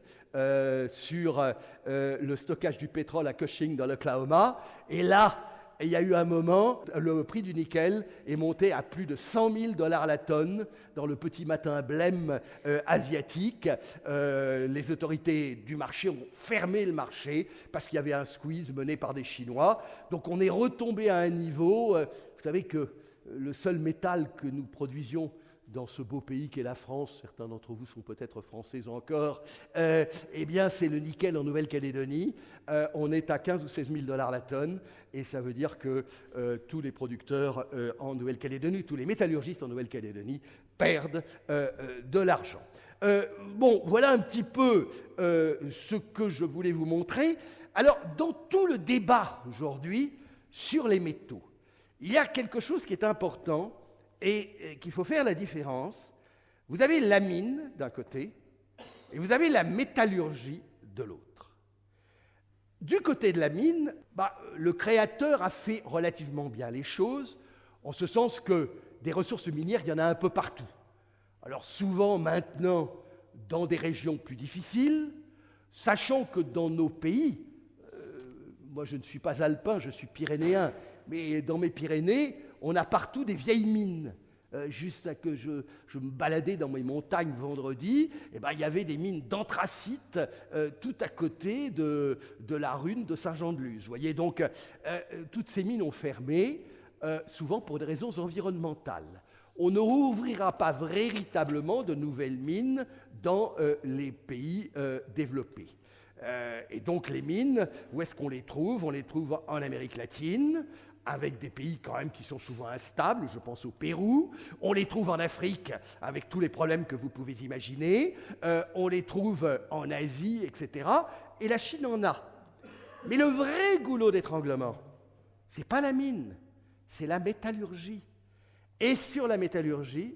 sur le stockage du pétrole à Cushing dans l'Oklahoma. Et là, il y a eu un moment, le prix du nickel est monté à plus de $100 000 la tonne dans le petit matin blême asiatique. Les autorités du marché ont fermé le marché parce qu'il y avait un squeeze mené par des Chinois. Donc on est retombé à un niveau, vous savez que le seul métal que nous produisions dans ce beau pays qu'est la France, certains d'entre vous sont peut-être français encore, eh bien c'est le nickel en Nouvelle-Calédonie. On est à 15 ou 16 000 $ la tonne, et ça veut dire que tous les producteurs en Nouvelle-Calédonie, tous les métallurgistes en Nouvelle-Calédonie perdent de l'argent. Bon, voilà un petit peu ce que je voulais vous montrer. Alors, dans tout le débat aujourd'hui sur les métaux, il y a quelque chose qui est important et qu'il faut faire la différence. Vous avez la mine d'un côté et vous avez la métallurgie de l'autre. Du côté de la mine, le créateur a fait relativement bien les choses, en ce sens que des ressources minières, il y en a un peu partout. Alors souvent maintenant, dans des régions plus difficiles, sachant que dans nos pays, moi je ne suis pas alpin, je suis pyrénéen, mais dans mes Pyrénées, on a partout des vieilles mines. Juste à que je me baladais dans mes montagnes vendredi, il y avait des mines d'anthracite tout à côté de la rune de Saint-Jean-de-Luz. Vous voyez, donc toutes ces mines ont fermé, souvent pour des raisons environnementales. On ne rouvrira pas véritablement de nouvelles mines dans les pays développés. Et donc les mines, où est-ce qu'on les trouve? On les trouve en Amérique latine, avec des pays quand même qui sont souvent instables, je pense au Pérou. On les trouve en Afrique, avec tous les problèmes que vous pouvez imaginer. On les trouve en Asie, etc. Et la Chine en a. Mais le vrai goulot d'étranglement, c'est pas la mine, c'est la métallurgie. Et sur la métallurgie,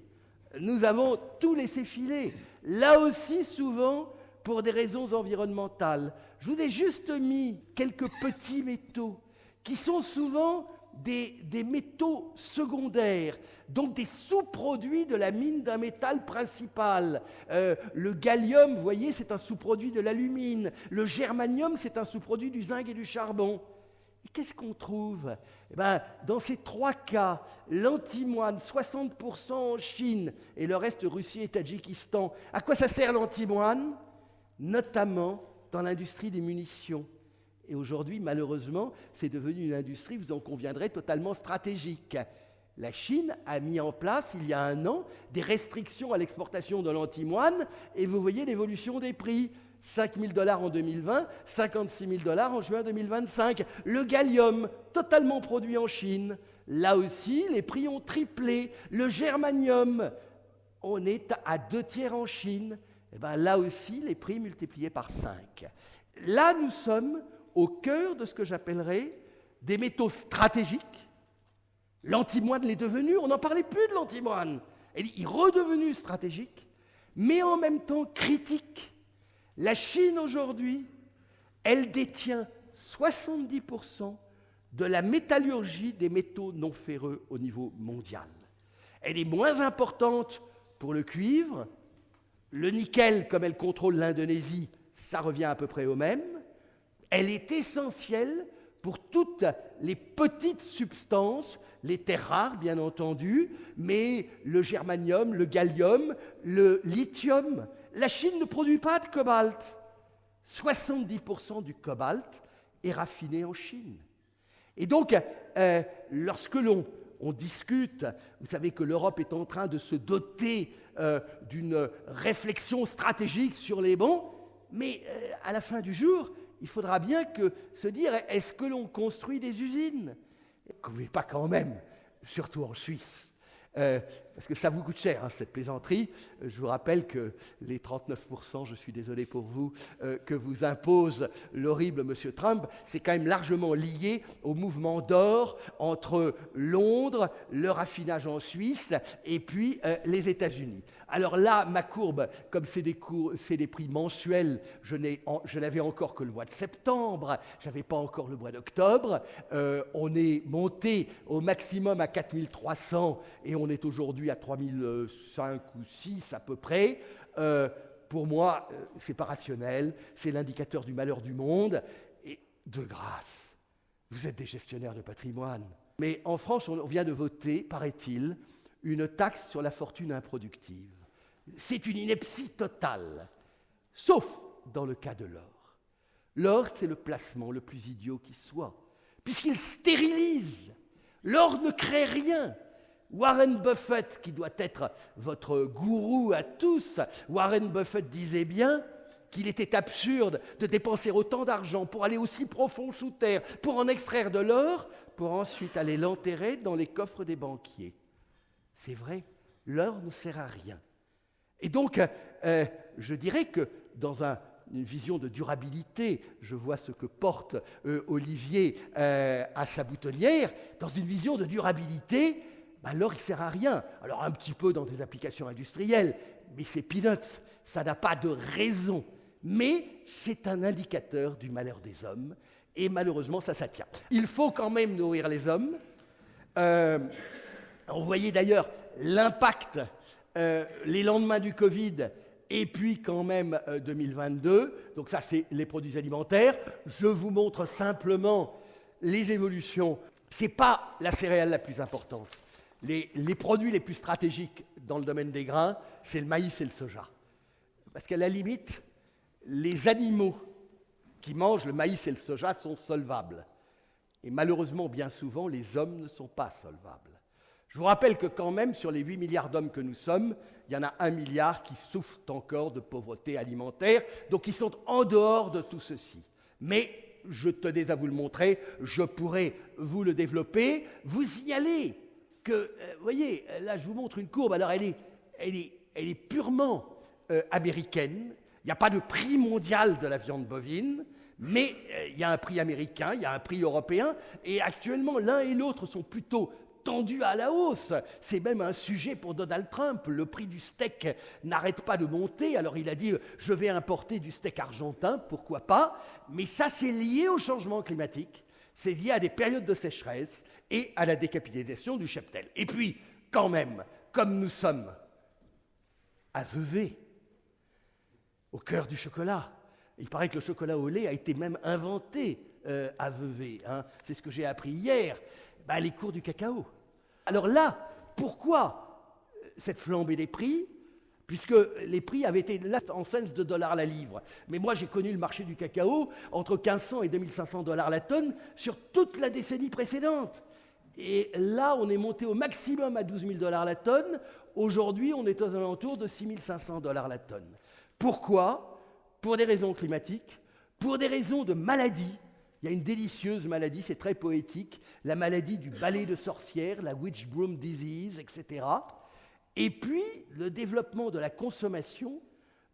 nous avons tout laissé filer. Là aussi, souvent, pour des raisons environnementales. Je vous ai juste mis quelques petits métaux qui sont souvent des métaux secondaires, donc des sous-produits de la mine d'un métal principal. Le gallium, vous voyez, c'est un sous-produit de l'alumine. Le germanium, c'est un sous-produit du zinc et du charbon. Et qu'est-ce qu'on trouve? Dans ces trois cas, l'antimoine, 60% en Chine et le reste Russie et Tadjikistan. À quoi ça sert l'antimoine? Notamment dans l'industrie des munitions. Et aujourd'hui, malheureusement, c'est devenu une industrie, vous en conviendrez, totalement stratégique. La Chine a mis en place, il y a 1 an, des restrictions à l'exportation de l'antimoine, et vous voyez l'évolution des prix. 5 000 $ en 2020, 56 000 $ en juin 2025. Le gallium, totalement produit en Chine. Là aussi, les prix ont triplé. Le germanium, on est à 2 tiers en Chine eh ben, là aussi, les prix multipliés par 5. Là, nous sommes au cœur de ce que j'appellerais des métaux stratégiques. L'antimoine l'est devenu, on n'en parlait plus de l'antimoine. Il est redevenu stratégique, mais en même temps critique. La Chine, aujourd'hui, elle détient 70% de la métallurgie des métaux non ferreux au niveau mondial. Elle est moins importante pour le cuivre. Le nickel, comme elle contrôle l'Indonésie, ça revient à peu près au même. Elle est essentielle pour toutes les petites substances, les terres rares, bien entendu, mais le germanium, le gallium, le lithium. La Chine ne produit pas de cobalt. 70% du cobalt est raffiné en Chine. Et donc, lorsque on discute, vous savez que l'Europe est en train de se doter d'une réflexion stratégique sur les bons, mais à la fin du jour, il faudra bien se dire, est-ce que l'on construit des usines? Mais pas quand même, surtout en Suisse. Parce que ça vous coûte cher, hein, cette plaisanterie. Je vous rappelle que les 39%, je suis désolé pour vous, que vous impose l'horrible M. Trump, c'est quand même largement lié au mouvement d'or entre Londres, le raffinage en Suisse, et puis les États-Unis. Alors là, ma courbe, comme c'est des prix mensuels, je n'avais encore que le mois de septembre, je n'avais pas encore le mois d'octobre. On est monté au maximum à 4300 et on est aujourd'hui à 3005 ou 6 à peu près. Pour moi, c'est pas rationnel, c'est l'indicateur du malheur du monde. Et de grâce, vous êtes des gestionnaires de patrimoine. Mais en France, on vient de voter, paraît-il, une taxe sur la fortune improductive. C'est une ineptie totale, sauf dans le cas de l'or. L'or, c'est le placement le plus idiot qui soit, puisqu'il stérilise. L'or ne crée rien. Warren Buffett, qui doit être votre gourou à tous, Warren Buffett disait bien qu'il était absurde de dépenser autant d'argent pour aller aussi profond sous terre, pour en extraire de l'or, pour ensuite aller l'enterrer dans les coffres des banquiers. C'est vrai, l'or ne sert à rien. Et donc, je dirais que dans une vision de durabilité, je vois ce que porte Olivier à sa boutonnière, dans une vision de durabilité, l'or, il ne sert à rien. Alors, un petit peu dans des applications industrielles, mais c'est peanuts, ça n'a pas de raison. Mais c'est un indicateur du malheur des hommes, et malheureusement, ça tient. Il faut quand même nourrir les hommes. On voyait d'ailleurs l'impact, les lendemains du Covid, et puis quand même 2022. Donc ça, c'est les produits alimentaires. Je vous montre simplement les évolutions. Ce n'est pas la céréale la plus importante. Les produits les plus stratégiques dans le domaine des grains, c'est le maïs et le soja. Parce qu'à la limite, les animaux qui mangent le maïs et le soja sont solvables. Et malheureusement, bien souvent, les hommes ne sont pas solvables. Je vous rappelle que quand même, sur les 8 milliards d'hommes que nous sommes, il y en a 1 milliard qui souffrent encore de pauvreté alimentaire, donc ils sont en dehors de tout ceci. Mais je tenais à vous le montrer, je pourrais vous le développer, vous signaler que, vous voyez, là je vous montre une courbe, alors elle est purement américaine, il n'y a pas de prix mondial de la viande bovine, mais il y a un prix américain, il y a un prix européen, et actuellement l'un et l'autre sont plutôt tendus à la hausse. C'est même un sujet pour Donald Trump. Le prix du steak n'arrête pas de monter. Alors il a dit, je vais importer du steak argentin, pourquoi pas. Mais ça, c'est lié au changement climatique. C'est lié à des périodes de sécheresse et à la décapitalisation du cheptel. Et puis, quand même, comme nous sommes à Vevey, au cœur du chocolat, il paraît que le chocolat au lait a été même inventé à Vevey. Hein. C'est ce que j'ai appris hier. Les cours du cacao. Alors là, pourquoi cette flambée des prix? Puisque les prix avaient été là en cents de dollars la livre. Mais moi, j'ai connu le marché du cacao entre 1500 et 2500 dollars la tonne sur toute la décennie précédente. Et là, on est monté au maximum à 12 000 dollars la tonne. Aujourd'hui, on est aux alentours de 6 500 dollars la tonne. Pourquoi? Pour des raisons climatiques, pour des raisons de maladies. Il y a une délicieuse maladie, c'est très poétique, la maladie du balai de sorcière, la witch broom disease, etc. Et puis, le développement de la consommation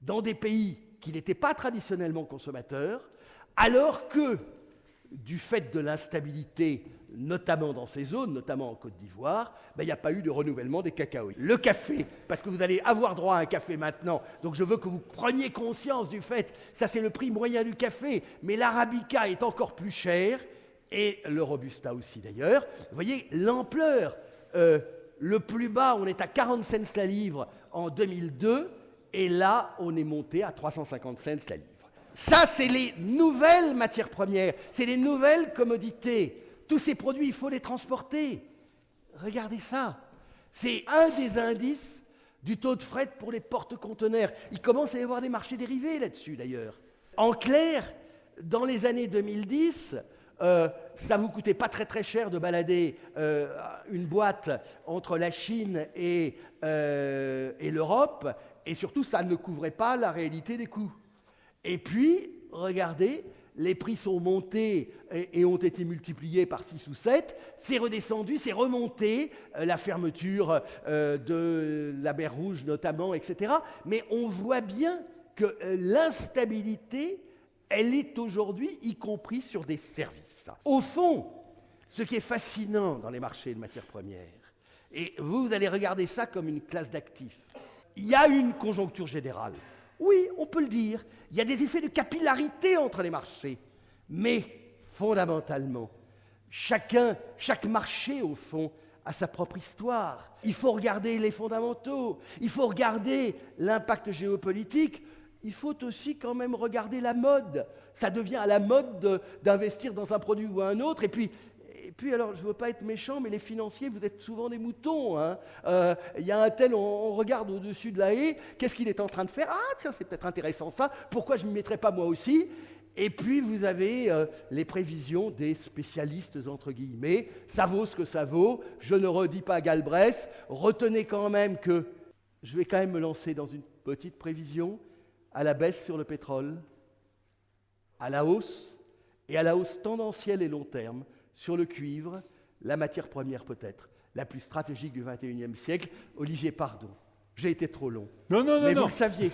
dans des pays qui n'étaient pas traditionnellement consommateurs, alors que, du fait de l'instabilité, notamment dans ces zones, notamment en Côte d'Ivoire, il n'y a pas eu de renouvellement des cacaoyers. Le café, parce que vous allez avoir droit à un café maintenant, donc je veux que vous preniez conscience du fait, ça c'est le prix moyen du café, mais l'arabica est encore plus cher, et le robusta aussi d'ailleurs. Vous voyez l'ampleur. Le plus bas, on est à 40 cents la livre en 2002, et là, on est monté à 350 cents la livre. Ça, c'est les nouvelles matières premières, c'est les nouvelles commodités. Tous ces produits, il faut les transporter. Regardez ça. C'est un des indices du taux de fret pour les porte-conteneurs. Il commence à y avoir des marchés dérivés là-dessus, d'ailleurs. En clair, dans les années 2010, ça vous coûtait pas très très cher de balader une boîte entre la Chine et l'Europe, et surtout, ça ne couvrait pas la réalité des coûts. Et puis, regardez, les prix sont montés et ont été multipliés par 6 ou 7, c'est redescendu, c'est remonté, la fermeture de la mer Rouge notamment, etc. Mais on voit bien que l'instabilité, elle est aujourd'hui, y compris sur des services. Au fond, ce qui est fascinant dans les marchés de matières premières, et vous allez regarder ça comme une classe d'actifs, il y a une conjoncture générale. Oui, on peut le dire. Il y a des effets de capillarité entre les marchés. Mais, fondamentalement, chaque marché, au fond, a sa propre histoire. Il faut regarder les fondamentaux. Il faut regarder l'impact géopolitique. Il faut aussi quand même regarder la mode. Ça devient à la mode d'investir dans un produit ou un autre. Et puis, alors, je ne veux pas être méchant, mais les financiers, vous êtes souvent des moutons. Il y a un tel, on regarde au-dessus de la haie, qu'est-ce qu'il est en train de faire? Ah, tiens, c'est peut-être intéressant ça, pourquoi je ne m'y mettrais pas moi aussi? Et puis, vous avez les prévisions des spécialistes, entre guillemets. Ça vaut ce que ça vaut. Je ne redis pas Galbraith. Retenez quand même que je vais quand même me lancer dans une petite prévision à la baisse sur le pétrole, à la hausse, et à la hausse tendancielle et long terme, sur le cuivre, la matière première peut-être, la plus stratégique du XXIe siècle. Olivier, pardon, j'ai été trop long. Non. Mais vous le saviez.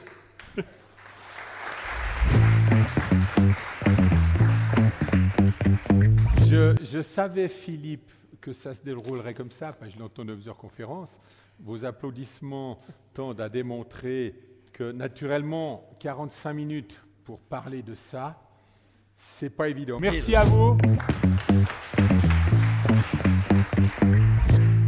Je savais, Philippe, que ça se déroulerait comme ça, je l'entends dans plusieurs conférences. Vos applaudissements tendent à démontrer que, naturellement, 45 minutes pour parler de ça, c'est pas évident. Merci à vous.